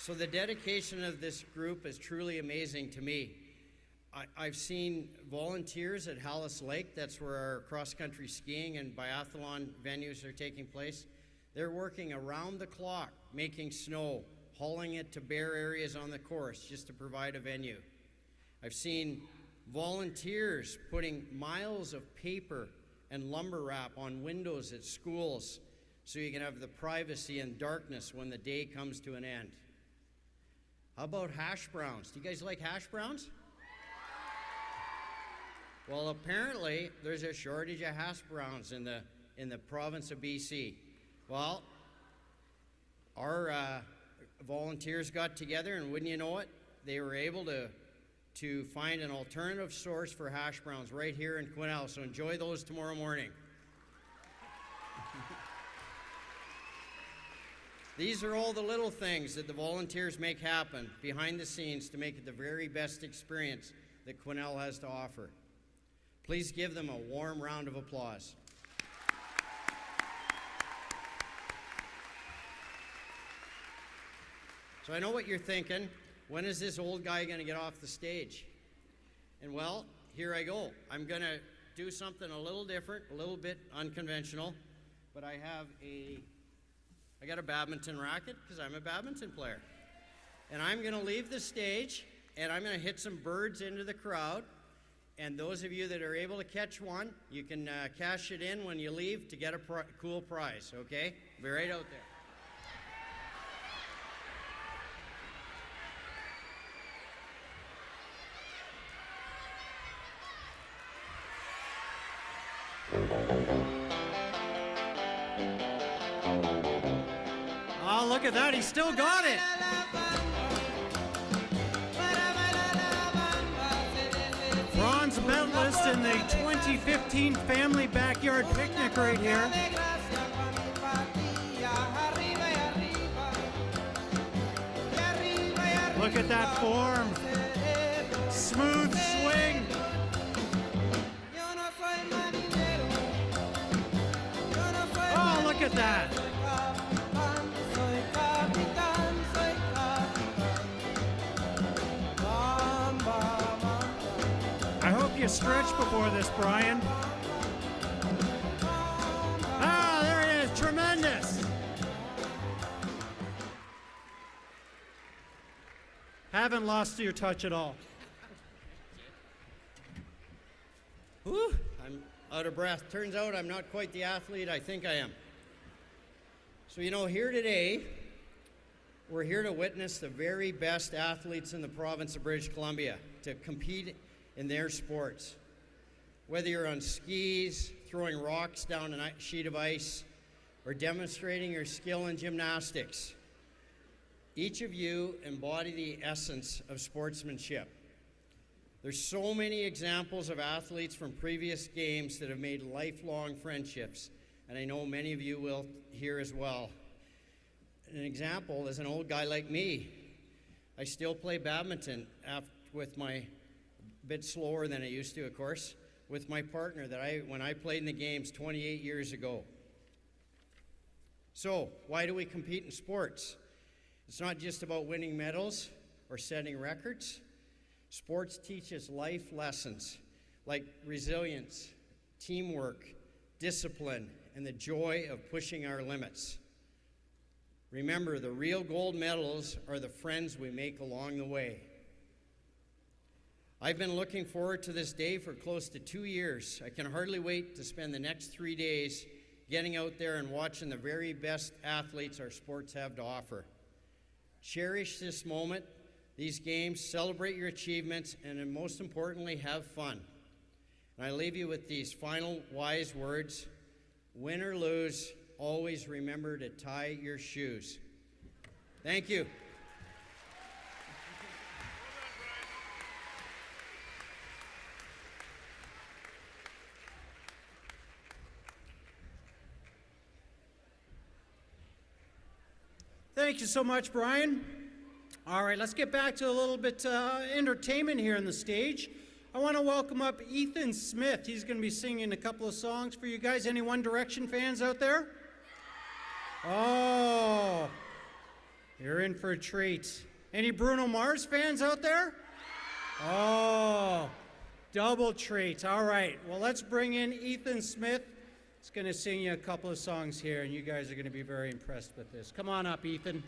So the dedication of this group is truly amazing to me. I've seen volunteers at Hallis Lake, that's where our cross-country skiing and biathlon venues are taking place. They're working around the clock, making snow, hauling it to bare areas on the course just to provide a venue. I've seen volunteers putting miles of paper and lumber wrap on windows at schools so you can have the privacy and darkness when the day comes to an end. How about hash browns? Do you guys like hash browns? Well, apparently there's a shortage of hash browns in the province of BC. Well, our volunteers got together, and wouldn't you know it, they were able to find an alternative source for hash browns right here in Quesnel. So enjoy those tomorrow morning. These are all the little things that the volunteers make happen behind the scenes to make it the very best experience that Quesnel has to offer. Please give them a warm round of applause. So I know what you're thinking. When is this old guy going to get off the stage? And well, here I go. I'm going to do something a little different, a little bit unconventional, but I got a badminton racket because I'm a badminton player. And I'm going to leave the stage, and I'm going to hit some birds into the crowd. And those of you that are able to catch one, you can cash it in when you leave to get a cool prize, okay? Be right out there. Oh, look at that. He still got it. Bronze medalist in the 2015 Family Backyard Picnic right here. Look at that form. Smooth swing. Oh, look at that. I hope you stretch before this, Brian. Ah, there it is. Tremendous. Haven't lost your touch at all. Whew, I'm out of breath. Turns out I'm not quite the athlete I think I am. So, here today, we're here to witness the very best athletes in the province of British Columbia to compete in their sports. Whether you're on skis, throwing rocks down a sheet of ice, or demonstrating your skill in gymnastics, each of you embody the essence of sportsmanship. There's so many examples of athletes from previous games that have made lifelong friendships, and I know many of you will here as well. An example is an old guy like me. I still play badminton with my bit slower than I used to, of course, with my partner when I played in the games 28 years ago. So, why do we compete in sports? It's not just about winning medals or setting records. Sports teaches life lessons like resilience, teamwork, discipline, and the joy of pushing our limits. Remember, the real gold medals are the friends we make along the way. I've been looking forward to this day for close to 2 years. I can hardly wait to spend the next 3 days getting out there and watching the very best athletes our sports have to offer. Cherish this moment, these games, celebrate your achievements, and most importantly, have fun. And I leave you with these final wise words: win or lose, always remember to tie your shoes. Thank you. Thank you so much, Brian. All right, let's get back to a little bit entertainment here on the stage. I want to welcome up Ethan Smith. He's going to be singing a couple of songs for you guys. Any One Direction fans out there? Oh, You're in for a treat. Any Bruno Mars fans out there? Oh, double treat. All right, well, let's bring in Ethan Smith. He's going to sing you a couple of songs here, and you guys are going to be very impressed with this. Come on up, Ethan.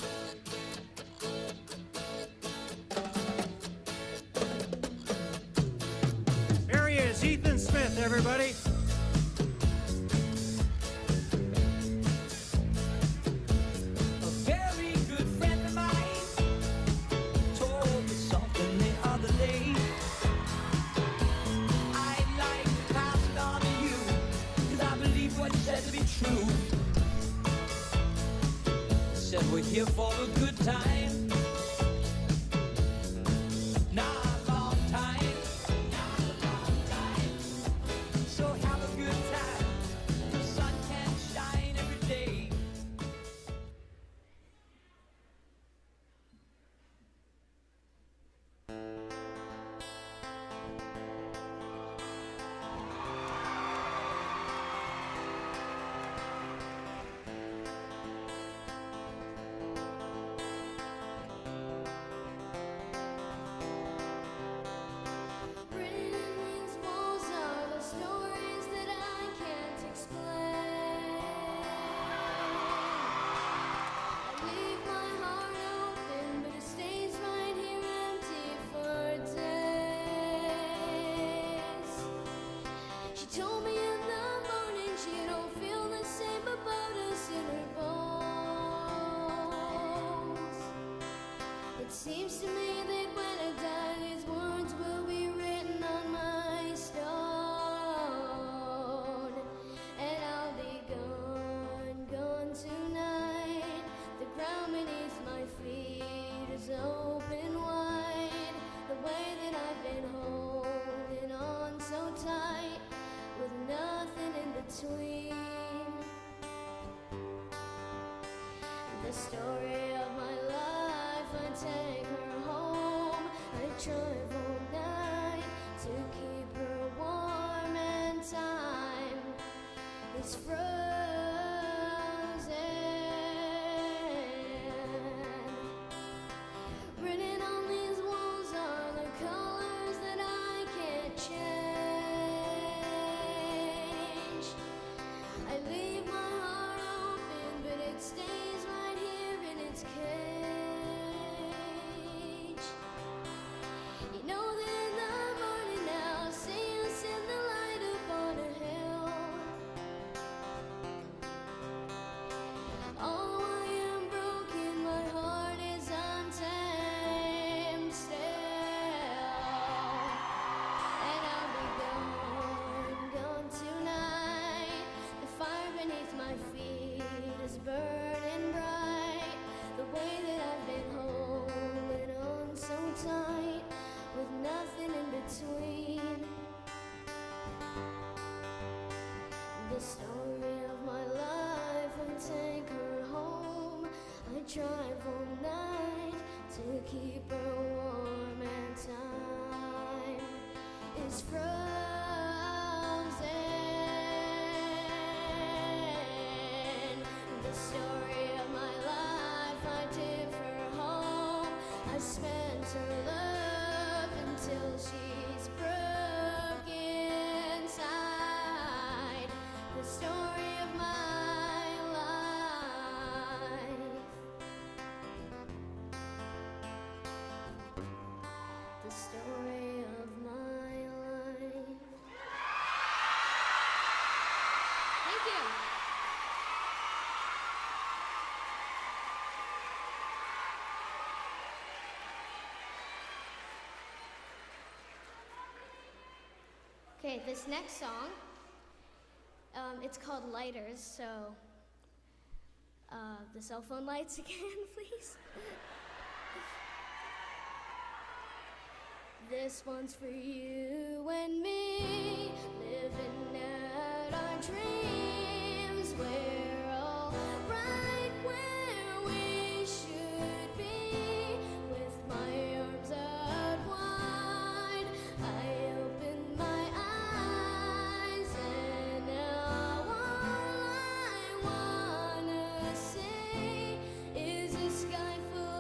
There he is, Ethan Smith, everybody. Said we're here for a good time. Not a long time. Not a long time. So have a good time. The sun can shine every day. Seems to me that when I die, these words will be written on my stone. And I'll be gone, gone tonight. The ground beneath my feet is open wide. The way that I've been holding on so tight, with nothing in between. The story of my life, I take her home. I drive all night to keep her warm, and time is frozen. Written on these walls are the colors that I can't change. I leave my heart open, but it stays right here in its cage. You know that in the morning I'll see us in the light up on a hill. Although I am broken, my heart is untamed still. And I'll be gone, gone tonight. The fire beneath my feet is burning bright. The way that I've been holding on so tight, with nothing in between. The story of my life, I take her home. I drive all night to keep her warm, and time is frozen. The story of my life, I did for home. I spent her love until she's broken inside. The story of my life. The story of my life. Thank you. Okay, this next song, it's called Lighters, so the cell phone lights again, please. This one's for you and me, living out our dreams. We're all right where we should be, with my arms out wide. I open my eyes, and now all I wanna see is a sky full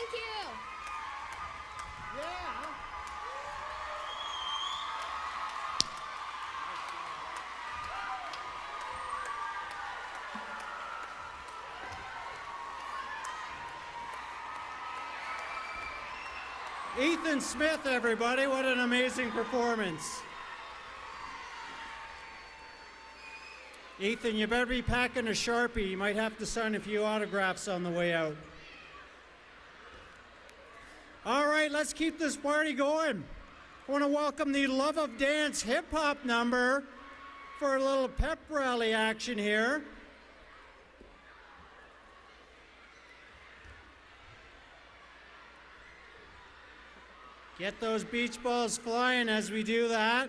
Thank you. Yeah. Ethan Smith, everybody, what an amazing performance. Ethan, you better be packing a Sharpie. You might have to sign a few autographs on the way out. All right, let's keep this party going. I want to welcome the Love of Dance hip-hop number for a little pep rally action here. Get those beach balls flying as we do that.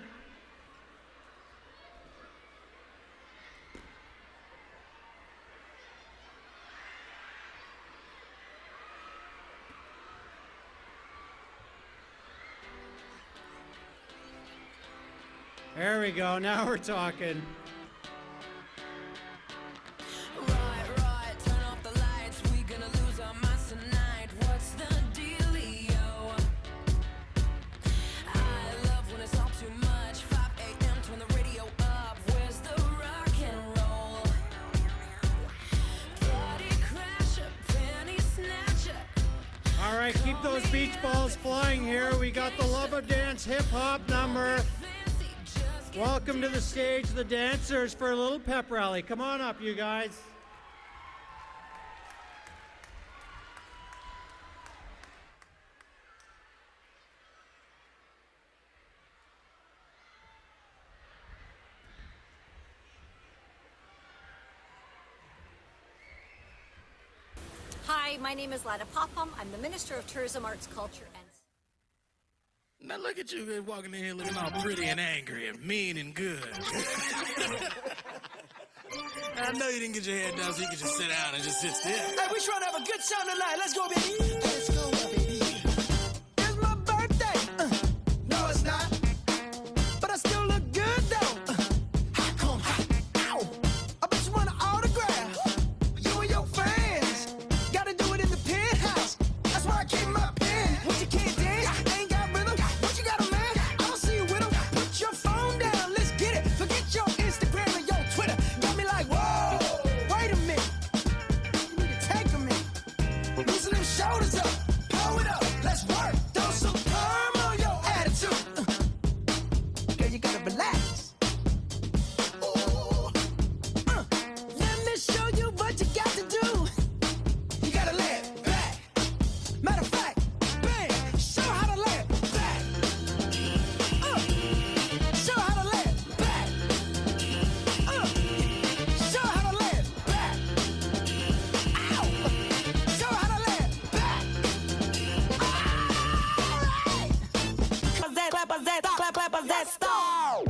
There we go, now we're talking. Right, turn off the lights. We gonna lose our minds tonight. What's the dealio? I love when it's all too much. 5 a.m. turn the radio up. Where's the rock and roll? Party crasher, penny snatcher. All right, keep those beach balls flying here. We got the Love of Dance hip-hop number. Welcome to the stage, the dancers, for a little pep rally. Come on up, you guys. Hi, my name is Lada Popham. I'm the Minister of Tourism, Arts, Culture, and... Now look at you walking in here looking all pretty and angry and mean and good. I know you didn't get your head down so you could just sit down and just sit still. Hey, we trying to have a good time tonight. Let's go, baby. Let's go, baby. It's my birthday. No, it's not. But I still look good, though. How come? Ow. I bet you want an autograph. You and your friends. Gotta do it in the penthouse. That's why I keep my pen. What you can't dance? Ain't got rhythm. What you got a man? I don't see you with him. Put your phone down. Let's get it. Forget your Instagram and your Twitter. Got me like, whoa. Wait a minute. You need to take a minute. Loosen them shoulders up. Pull it up. Let's work. Throw some perm on your attitude. Girl, you gotta relax. Ooh. Let me show you what you got to do. You gotta lay it back. Matter of fact, bang. Show how to lay it back. Show how to lay it back. Show how to lay it back. Ow. Show how to lay it back. Clap that star.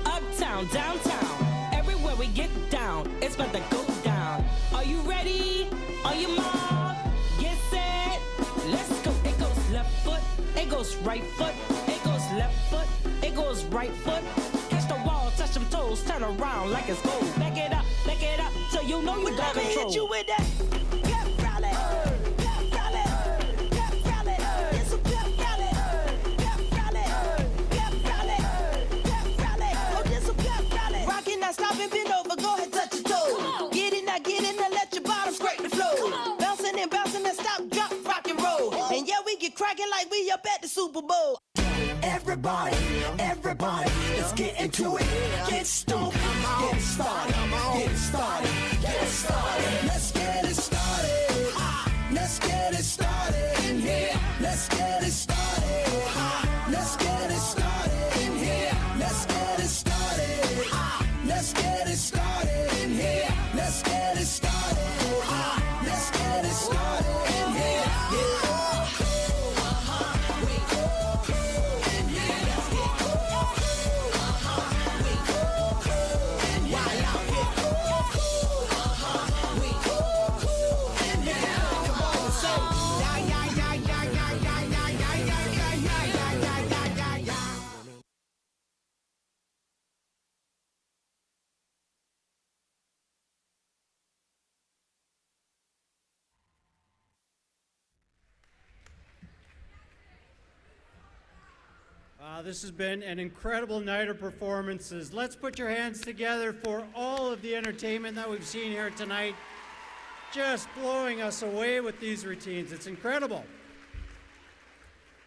Uptown, downtown, everywhere we get down, it's about to go down. Are you ready? Are you mob? Get set, let's go. It goes left foot, it goes right foot, it goes left foot, it goes right foot. Catch the wall, touch them toes, turn around like it's gold. Back it up, so you know you got control. Hit you with that. Pep rally, pep rally, pep rally. It's a pep rally, pep rally, pep rally, pep rally. Oh, this a pep rally. Rockin', not stopping, bend over, go ahead, touch your toes. Get in, now let your bottom scrape the floor. Bouncing and stop, drop, rock and roll. And yeah, we get cracking like we up at the Super Bowl. Everybody, let's get into it. Get stoked, get started, get started, get started. Let's get it started. Let's get it started in here. Let's get it started. Let's get it started in here. Let's get it started. Let's get it started in here. Let's get it started. Let's get it started in here. This has been an incredible night of performances. Let's put your hands together for all of the entertainment that we've seen here tonight. Just blowing us away with these routines. It's incredible.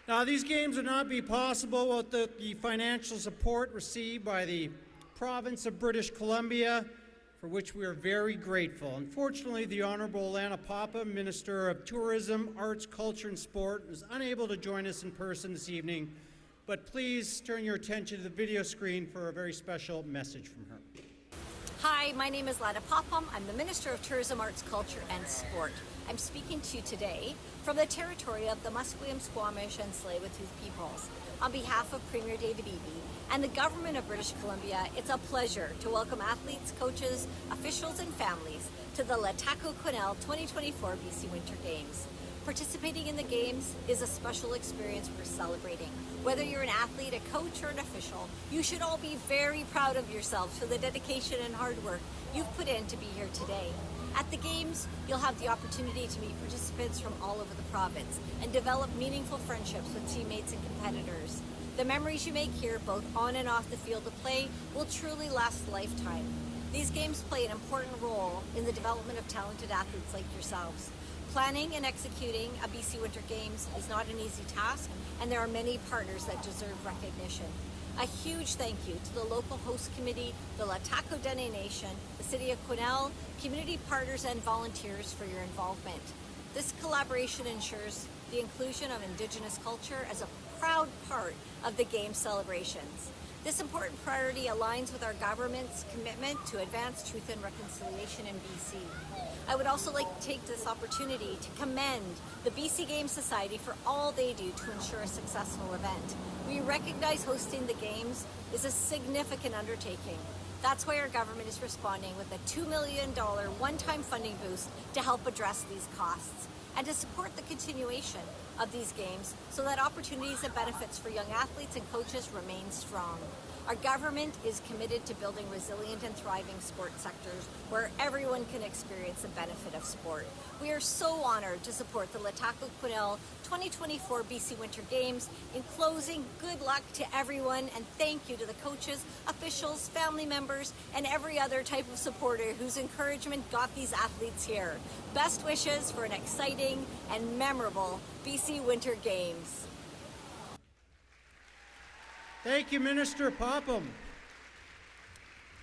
Now, these games would not be possible without the financial support received by the province of British Columbia, for which we are very grateful. Unfortunately, the Honourable Lhtako, Minister of Tourism, Arts, Culture and Sport, is unable to join us in person this evening, but please turn your attention to the video screen for a very special message from her. Hi, my name is Lhtako. I'm the Minister of Tourism, Arts, Culture and Sport. I'm speaking to you today from the territory of the Musqueam, Squamish and Tsleil-Waututh peoples. On behalf of Premier David Eby and the Government of British Columbia, it's a pleasure to welcome athletes, coaches, officials and families to the Lhtako Quesnel 2024 BC Winter Games. Participating in the Games is a special experience we're celebrating. Whether you're an athlete, a coach or an official, you should all be very proud of yourselves for the dedication and hard work you've put in to be here today. At the Games, you'll have the opportunity to meet participants from all over the province and develop meaningful friendships with teammates and competitors. The memories you make here, both on and off the field of play, will truly last a lifetime. These Games play an important role in the development of talented athletes like yourselves. Planning and executing a BC Winter Games is not an easy task, and there are many partners that deserve recognition. A huge thank you to the local host committee, the Lhtako Dene Nation, the City of Quesnel, community partners and volunteers for your involvement. This collaboration ensures the inclusion of Indigenous culture as a proud part of the Games celebrations. This important priority aligns with our government's commitment to advance truth and reconciliation in BC. I would also like to take this opportunity to commend the BC Games Society for all they do to ensure a successful event. We recognize hosting the Games is a significant undertaking. That's why our government is responding with a $2 million one-time funding boost to help address these costs and to support the continuation of these games so that opportunities and benefits for young athletes and coaches remain strong. Our government is committed to building resilient and thriving sport sectors where everyone can experience the benefit of sport. We are so honored to support the Lhtako Quesnel 2024 BC Winter Games. In closing, good luck to everyone and thank you to the coaches, officials, family members, and every other type of supporter whose encouragement got these athletes here. Best wishes for an exciting and memorable BC Winter Games. Thank you, Minister Popham.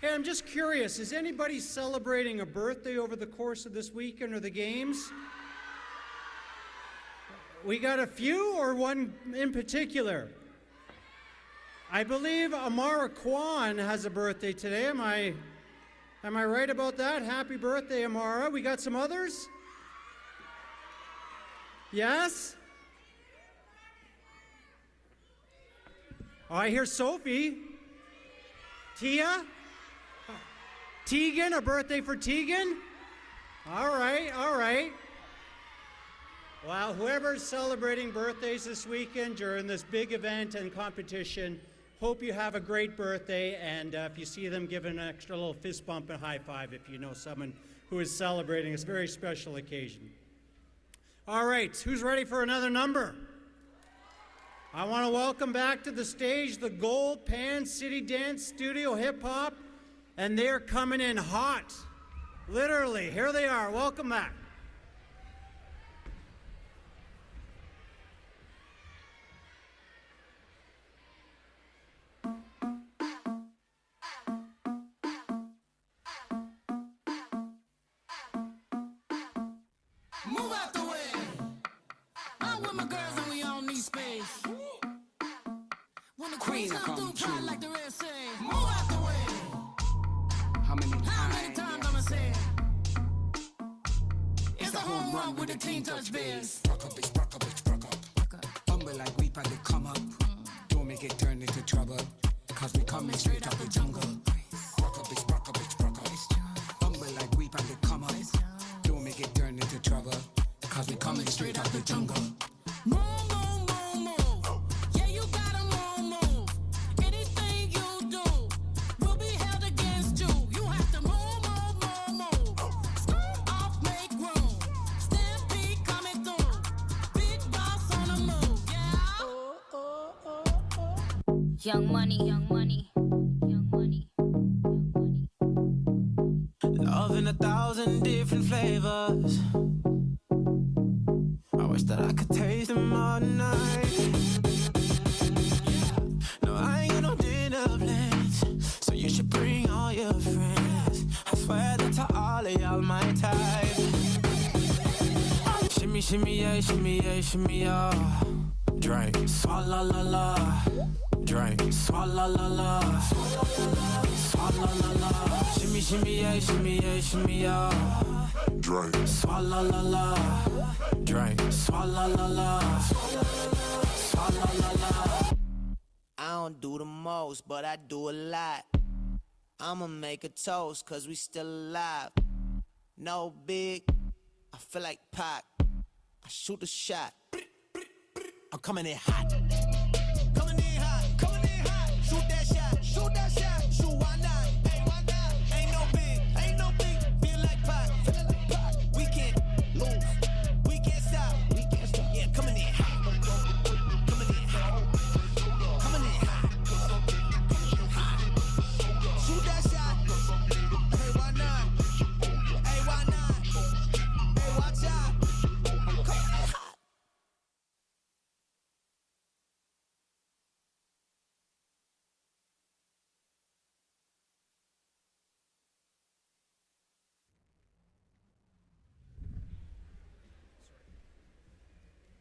Hey, I'm just curious, is anybody celebrating a birthday over the course of this weekend or the Games? We got a few or one in particular? I believe Amara Kwan has a birthday today. Am I right about that? Happy birthday, Amara. We got some others? Yes? Oh, I hear Sophie. Tia? Tegan, a birthday for Tegan? All right, all right. Well, whoever's celebrating birthdays this weekend during this big event and competition, hope you have a great birthday, and if you see them, give an extra little fist bump and high five if you know someone who is celebrating this very special occasion. All right, who's ready for another number? I want to welcome back to the stage the Gold Pan City Dance Studio Hip Hop, and they're coming in hot. Literally, here they are. Welcome back. Move out the way. I'm with my girls and we all need space. When the queen come through, pride like the red say. Move out the way. How many times I'ma say it? It's a home run with the clean touch biz. Rock up, bitch, rock up, bitch, rock up. Humble like we probably come up. Don't make it turn into trouble. Cause we coming straight out the jungle. Rock up, bitch, rock up, bitch, rock up. Humble like we probably come up. Don't make it turn into trouble. Cause we coming straight out the jungle. Move, move, move, move. Yeah, you gotta move, move. Anything you do will be held against you. You have to move, move, move, move. Skirt off, make room. Stampede coming through. Big boss on the move, yeah. Young money, young money, young money. Love in 1,000 different flavors. I wish that I could taste them all night. No, I ain't got no dinner plans, so you should bring all your friends. I swear that to all of y'all my type. Shimmy, shimmy, yeah, shimmy, yeah, shimmy, yeah. Drink, swalla la la. Drink, swalla la la. Swalla la la. Shimmy, shimmy, yeah, shimmy, yeah, shimmy, yeah. Drink, swalla la la. Drink, swalla la la. Swalla la la. I don't do the most, but I do a lot. I'ma make a toast, cause we still alive. No big, I feel like Pac. I shoot a shot. I'm coming in hot. Coming in hot, coming in hot. Shoot that shot, shoot that shot. Shoot, why not? Hey, why not? Ain't no big. Feel like Pac, feel like Pac. We can't lose, we can't stop. Yeah, coming in hot. Coming in hot. Coming in hot. Shoot that shot. Hey, why not? Hey, why not? Hey, watch out. Coming in hot.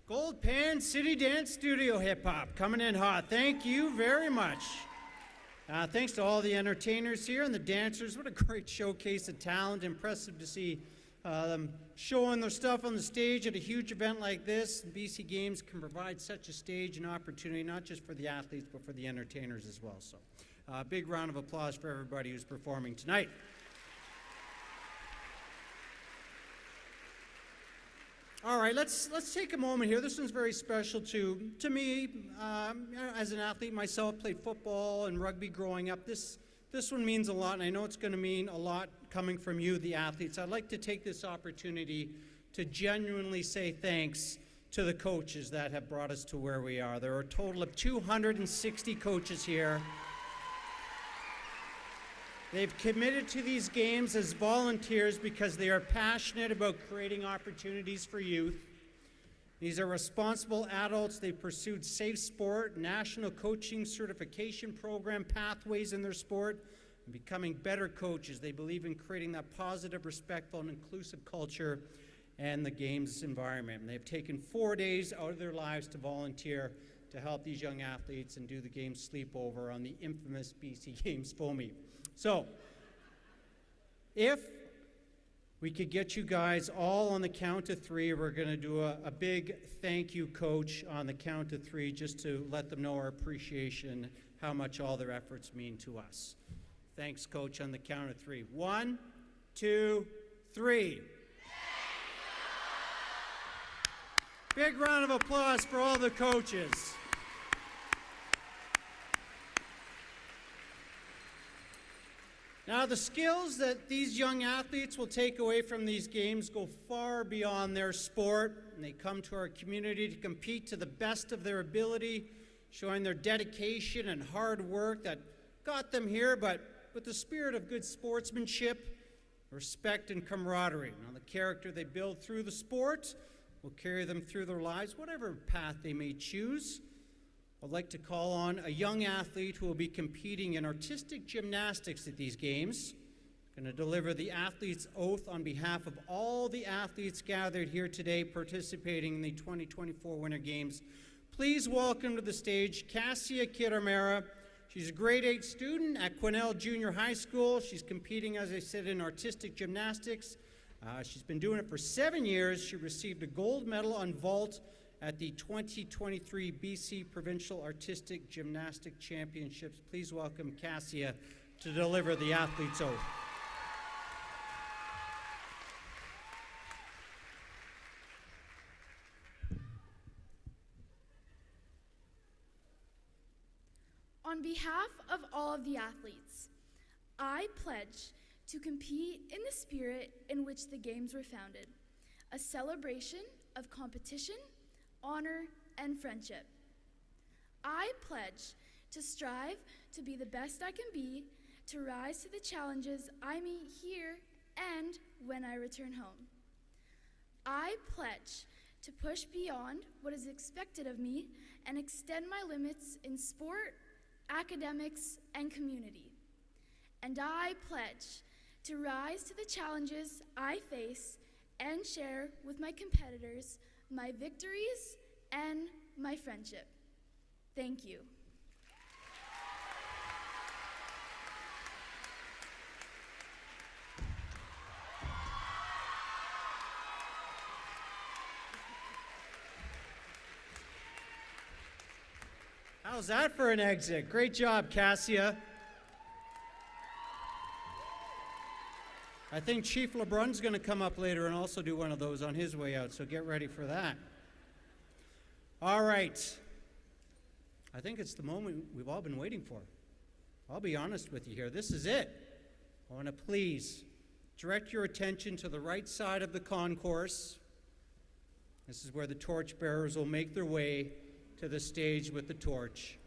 Gold Pan City Dance Studio Hip Hop coming in hot. Thank you very much. Thanks to all the entertainers here and the dancers. What a great showcase of talent. Impressive to see them showing their stuff on the stage at a huge event like this. BC Games can provide such a stage and opportunity, not just for the athletes, but for the entertainers as well. So big round of applause for everybody who's performing tonight. All right, let's take a moment here. This one's very special to me. As an athlete myself, played football and rugby growing up. This one means a lot, and I know it's going to mean a lot coming from you, the athletes. I'd like to take this opportunity to genuinely say thanks to the coaches that have brought us to where we are. There are a total of 260 coaches here. They've committed to these games as volunteers because they are passionate about creating opportunities for youth. These are responsible adults. They pursued safe sport, national coaching certification program pathways in their sport, and becoming better coaches. They believe in creating that positive, respectful, and inclusive culture and the games environment. And they've taken 4 days out of their lives to volunteer to help these young athletes and do the games sleepover on the infamous BC Games foamy. So, if we could get you guys all on the count of three, we're going to do a big thank you, Coach, on the count of three, just to let them know our appreciation, how much all their efforts mean to us. Thanks, Coach, on the count of three. 1, 2, 3. Big round of applause for all the coaches. Now, the skills that these young athletes will take away from these games go far beyond their sport, and they come to our community to compete to the best of their ability, showing their dedication and hard work that got them here, but with the spirit of good sportsmanship, respect, and camaraderie. Now, the character they build through the sport will carry them through their lives, whatever path they may choose. I'd like to call on a young athlete who will be competing in artistic gymnastics at these games. Going to deliver the athlete's oath on behalf of all the athletes gathered here today participating in the 2024 Winter Games. Please welcome to the stage Cassia Kiramera. She's a grade 8 student at Quesnel Junior High School. She's competing, as I said, in artistic gymnastics. She's been doing it for 7 years. She received a gold medal on vault at the 2023 BC Provincial Artistic Gymnastic Championships. Please welcome Cassia to deliver the athlete's oath. On behalf of all of the athletes, I pledge to compete in the spirit in which the games were founded, a celebration of competition, honor, and friendship. I pledge to strive to be the best I can be, to rise to the challenges I meet here and when I return home. I pledge to push beyond what is expected of me and extend my limits in sport, academics, and community. And I pledge to rise to the challenges I face and share with my competitors my victories and my friendship. Thank you. How's that for an exit? Great job, Cassia. I think Chief LeBrun's going to come up later and also do one of those on his way out, so get ready for that. All right. I think it's the moment we've all been waiting for. I'll be honest with you here. This is it. I want to please direct your attention to the right side of the concourse. This is where the torch bearers will make their way to the stage with the torch.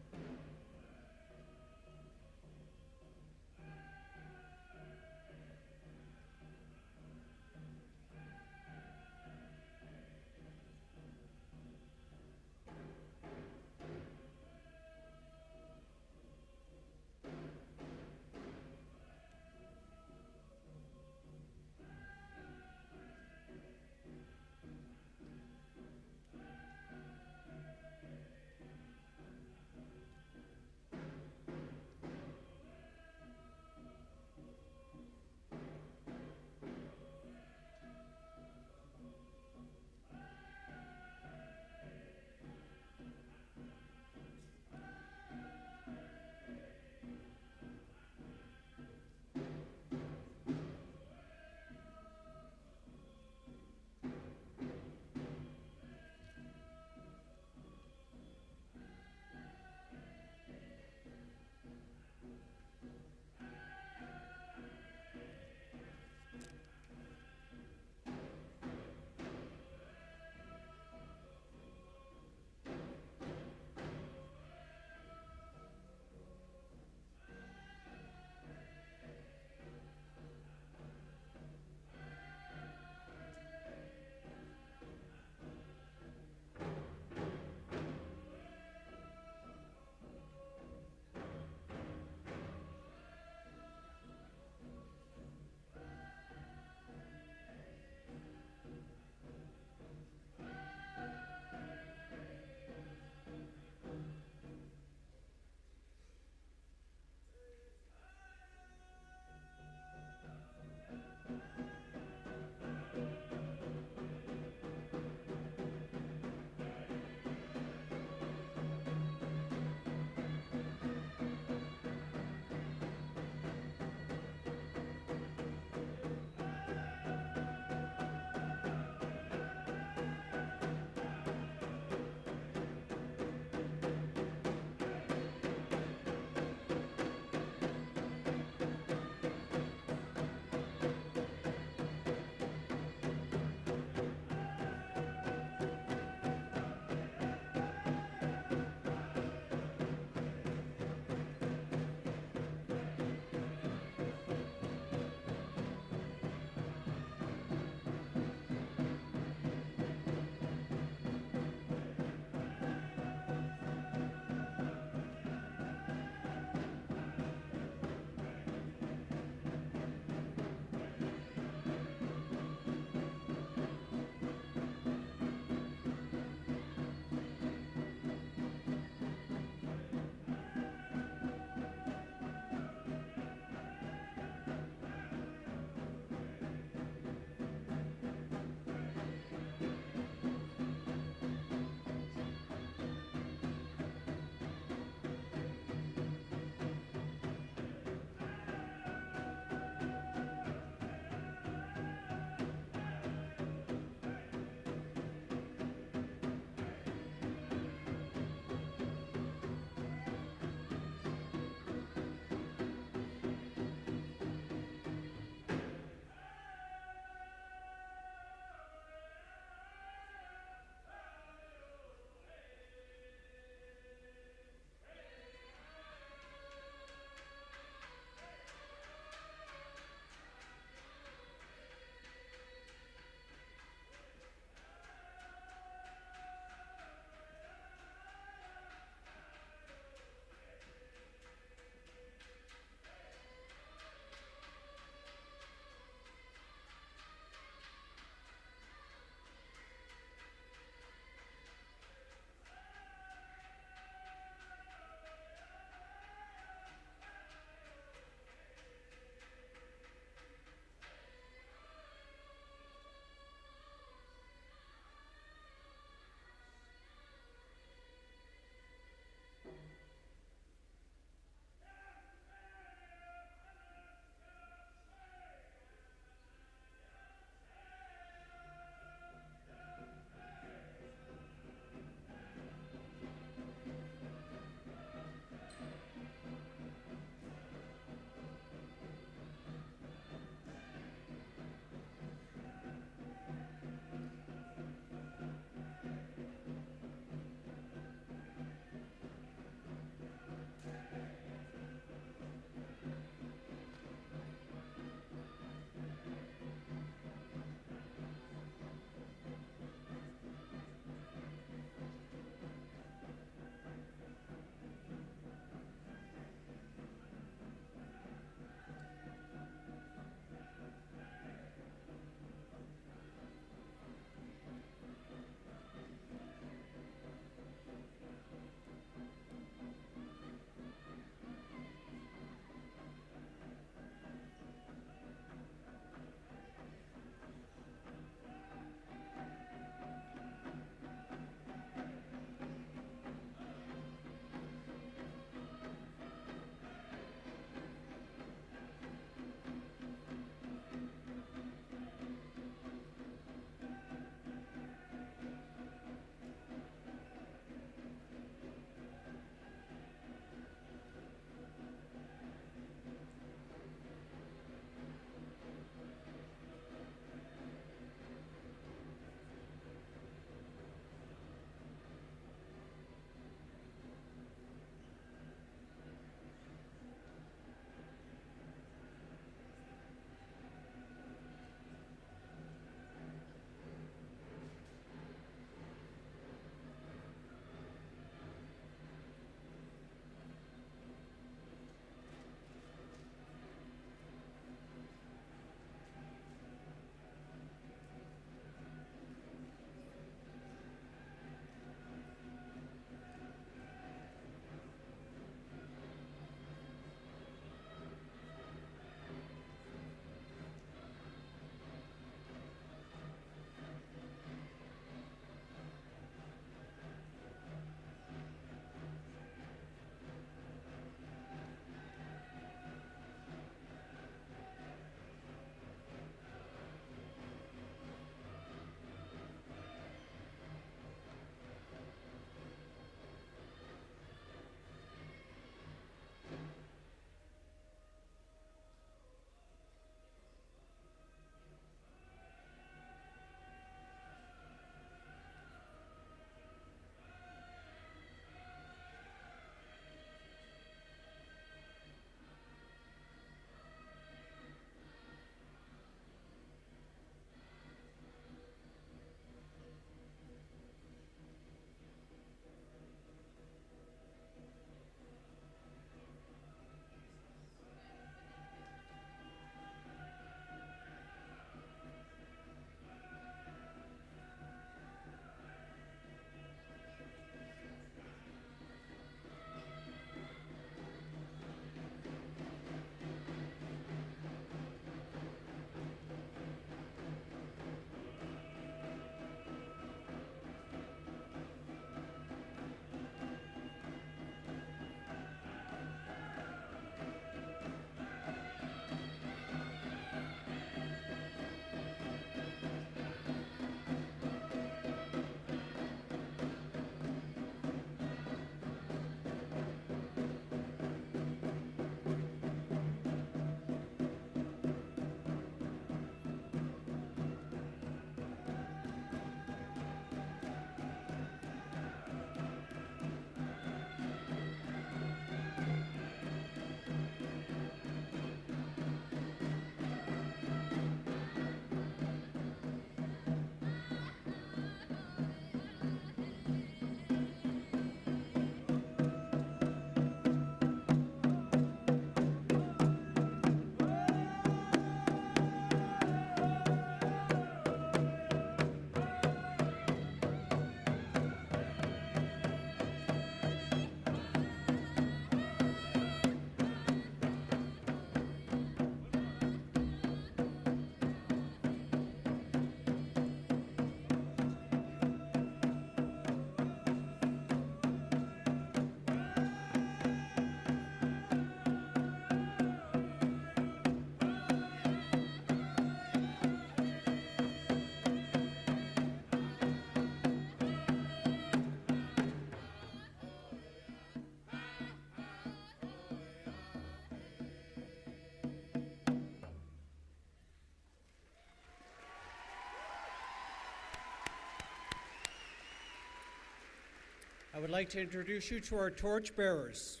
I would like to introduce you to our torchbearers.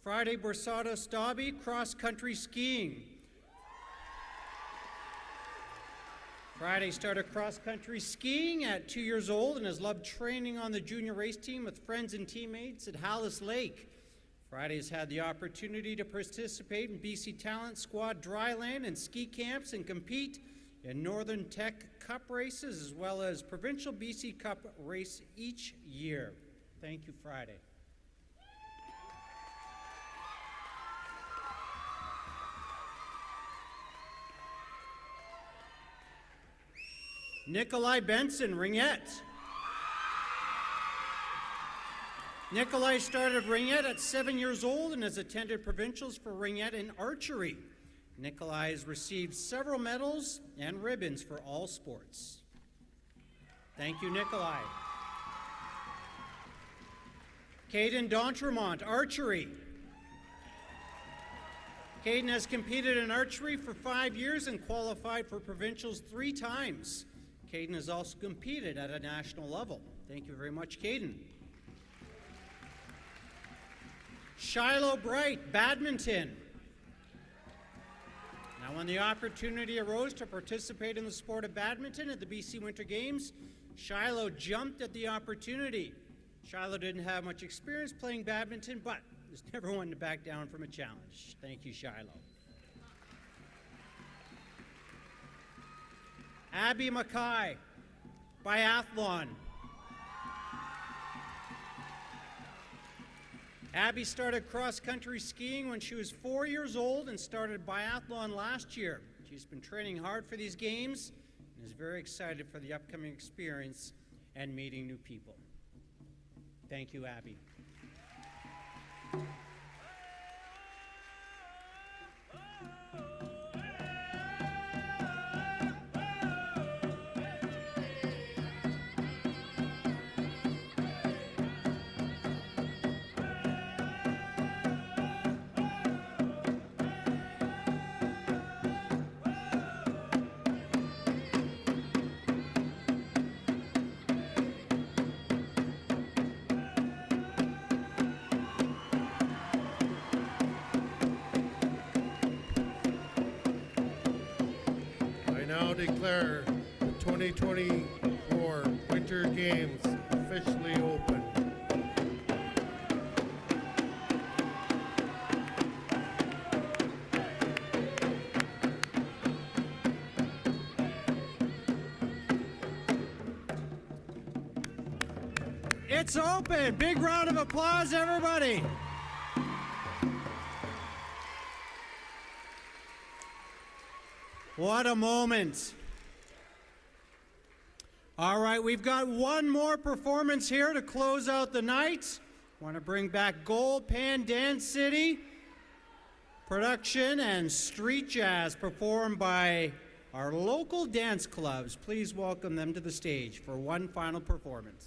Friday Borsada Stabi, cross-country skiing. Friday started cross-country skiing at 2 years old and has loved training on the junior race team with friends and teammates at Hallis Lake. Friday has had the opportunity to participate in BC Talent Squad dryland and ski camps and compete in Northern Tech Cup races as well as Provincial BC Cup race each year. Thank you, Friday. Nikolai Benson, ringette. Nikolai started ringette at 7 years old and has attended provincials for ringette and archery. Nikolai has received several medals and ribbons for all sports. Thank you, Nikolai. Caden D'Entremont, archery. Caden has competed in archery for 5 years and qualified for provincials 3 times. Caden has also competed at a national level. Thank you very much, Caden. Shiloh Bright, badminton. Now, when the opportunity arose to participate in the sport of badminton at the BC Winter Games, Shiloh jumped at the opportunity. Shiloh didn't have much experience playing badminton, but there's never one to back down from a challenge. Thank you, Shiloh. Abby Mackay, biathlon. Abby started cross-country skiing when she was 4 years old and started biathlon last year. She's been training hard for these games and is very excited for the upcoming experience and meeting new people. Thank you, Abby. Declare the 2024 Winter Games officially open. It's open. Big round of applause, everybody. What a moment. All right, we've got one more performance here to close out the night. Want to bring back Gold Pan Dance City production and street jazz performed by our local dance clubs. Please welcome them to the stage for one final performance.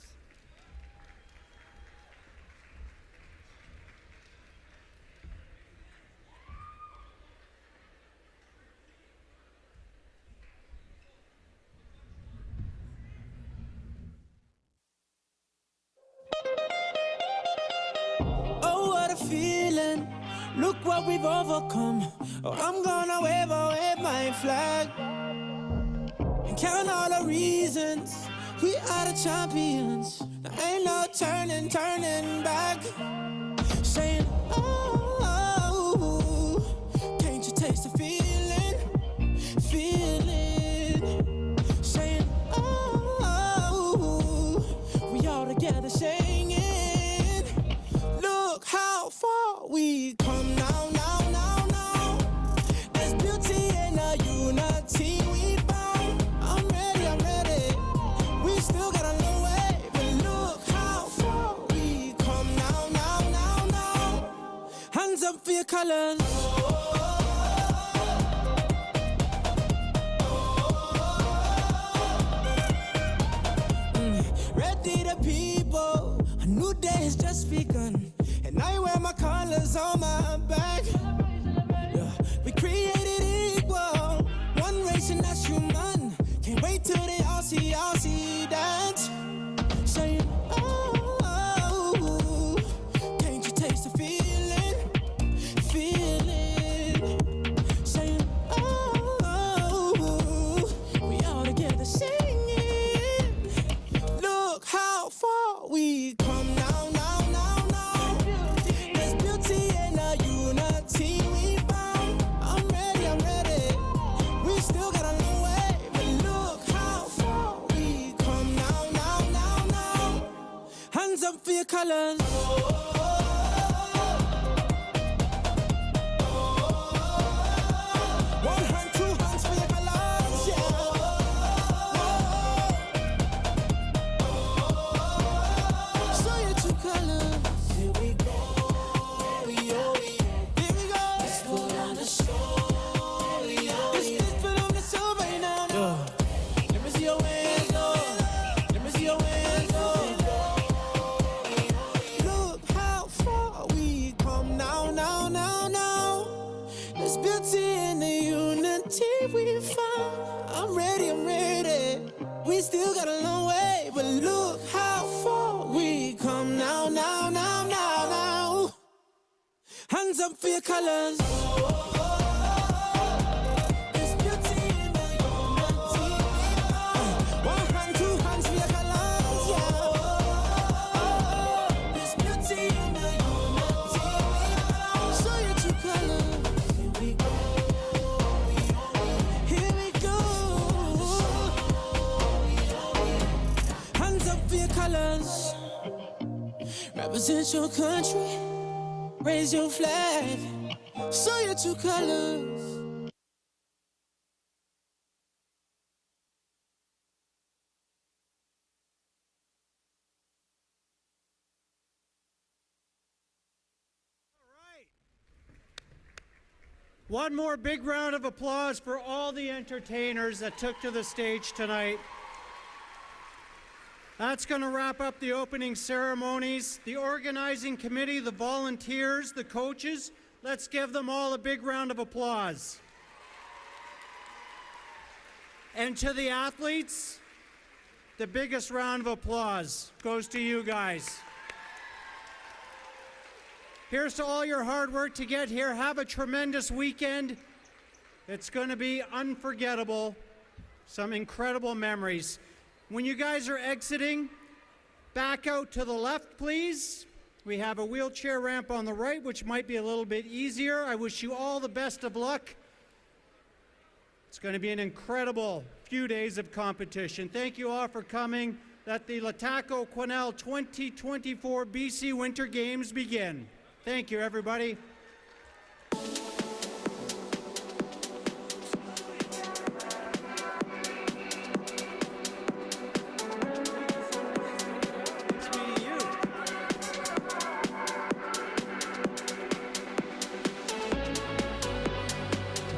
Oh, what a feeling. Look what we've overcome. Oh, I'm gonna wave my flag and count all the reasons we are the champions. There ain't no turning back. Saying, oh, can't you taste the feeling? Saying, oh, we all together singing. Look how far we come now. There's beauty in the unity we found. I'm ready. We still got a long way, but look how far we come now. Hands up for your colors. Ready the people, a new day has just begun. And I wear my colors on my back. Yeah, we created equal, one race and that's human. Can't wait till they all see dance. Saying, oh, colors. One hand, two hands for your colors, yeah. Show your true colors. Here we go, here we go. Let's put on a show, let's put on the show right now. Let me see your hands, let me see your hands, Look how far we come now, now, now, now. There's beauty in the unity we found. I'm ready, I'm ready. We still got a long way, but look how far we come now, now, now, now, now. Hands up for your colors. There's beauty in the unity. One hand, two hands for your colors, yeah. There's beauty in the unity. Show your true colors. Here we go. Here we go. Hands up for your colors. Represent your country. Raise your flag. Show your true colors. One more big round of applause for all the entertainers that took to the stage tonight. That's going to wrap up the opening ceremonies. The organizing committee, the volunteers, the coaches, let's give them all a big round of applause. And to the athletes, the biggest round of applause goes to you guys. Here's to all your hard work to get here. Have a tremendous weekend. It's going to be unforgettable. Some incredible memories. When you guys are exiting, back out to the left, please. We have a wheelchair ramp on the right, which might be a little bit easier. I wish you all the best of luck. It's going to be an incredible few days of competition. Thank you all for coming. Let the Lhtako Quesnel 2024 BC Winter Games begin. Thank you, everybody.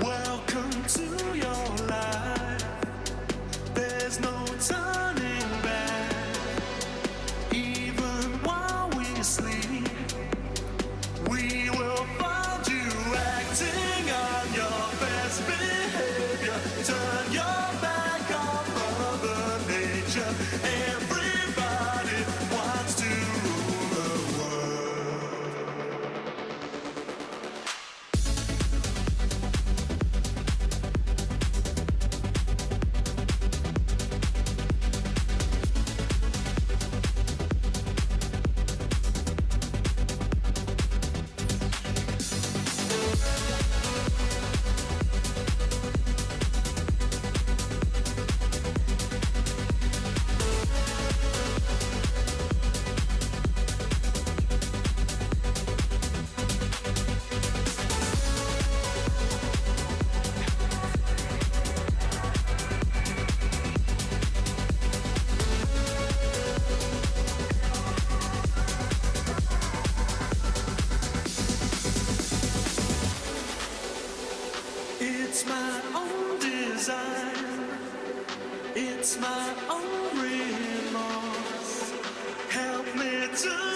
Welcome to your life. There's no turning back. Even while we sleep, we will find you acting on your best behavior. Turn your back on Mother Nature. Everybody wants to rule the world. It's my own design. It's my own remorse. Help me to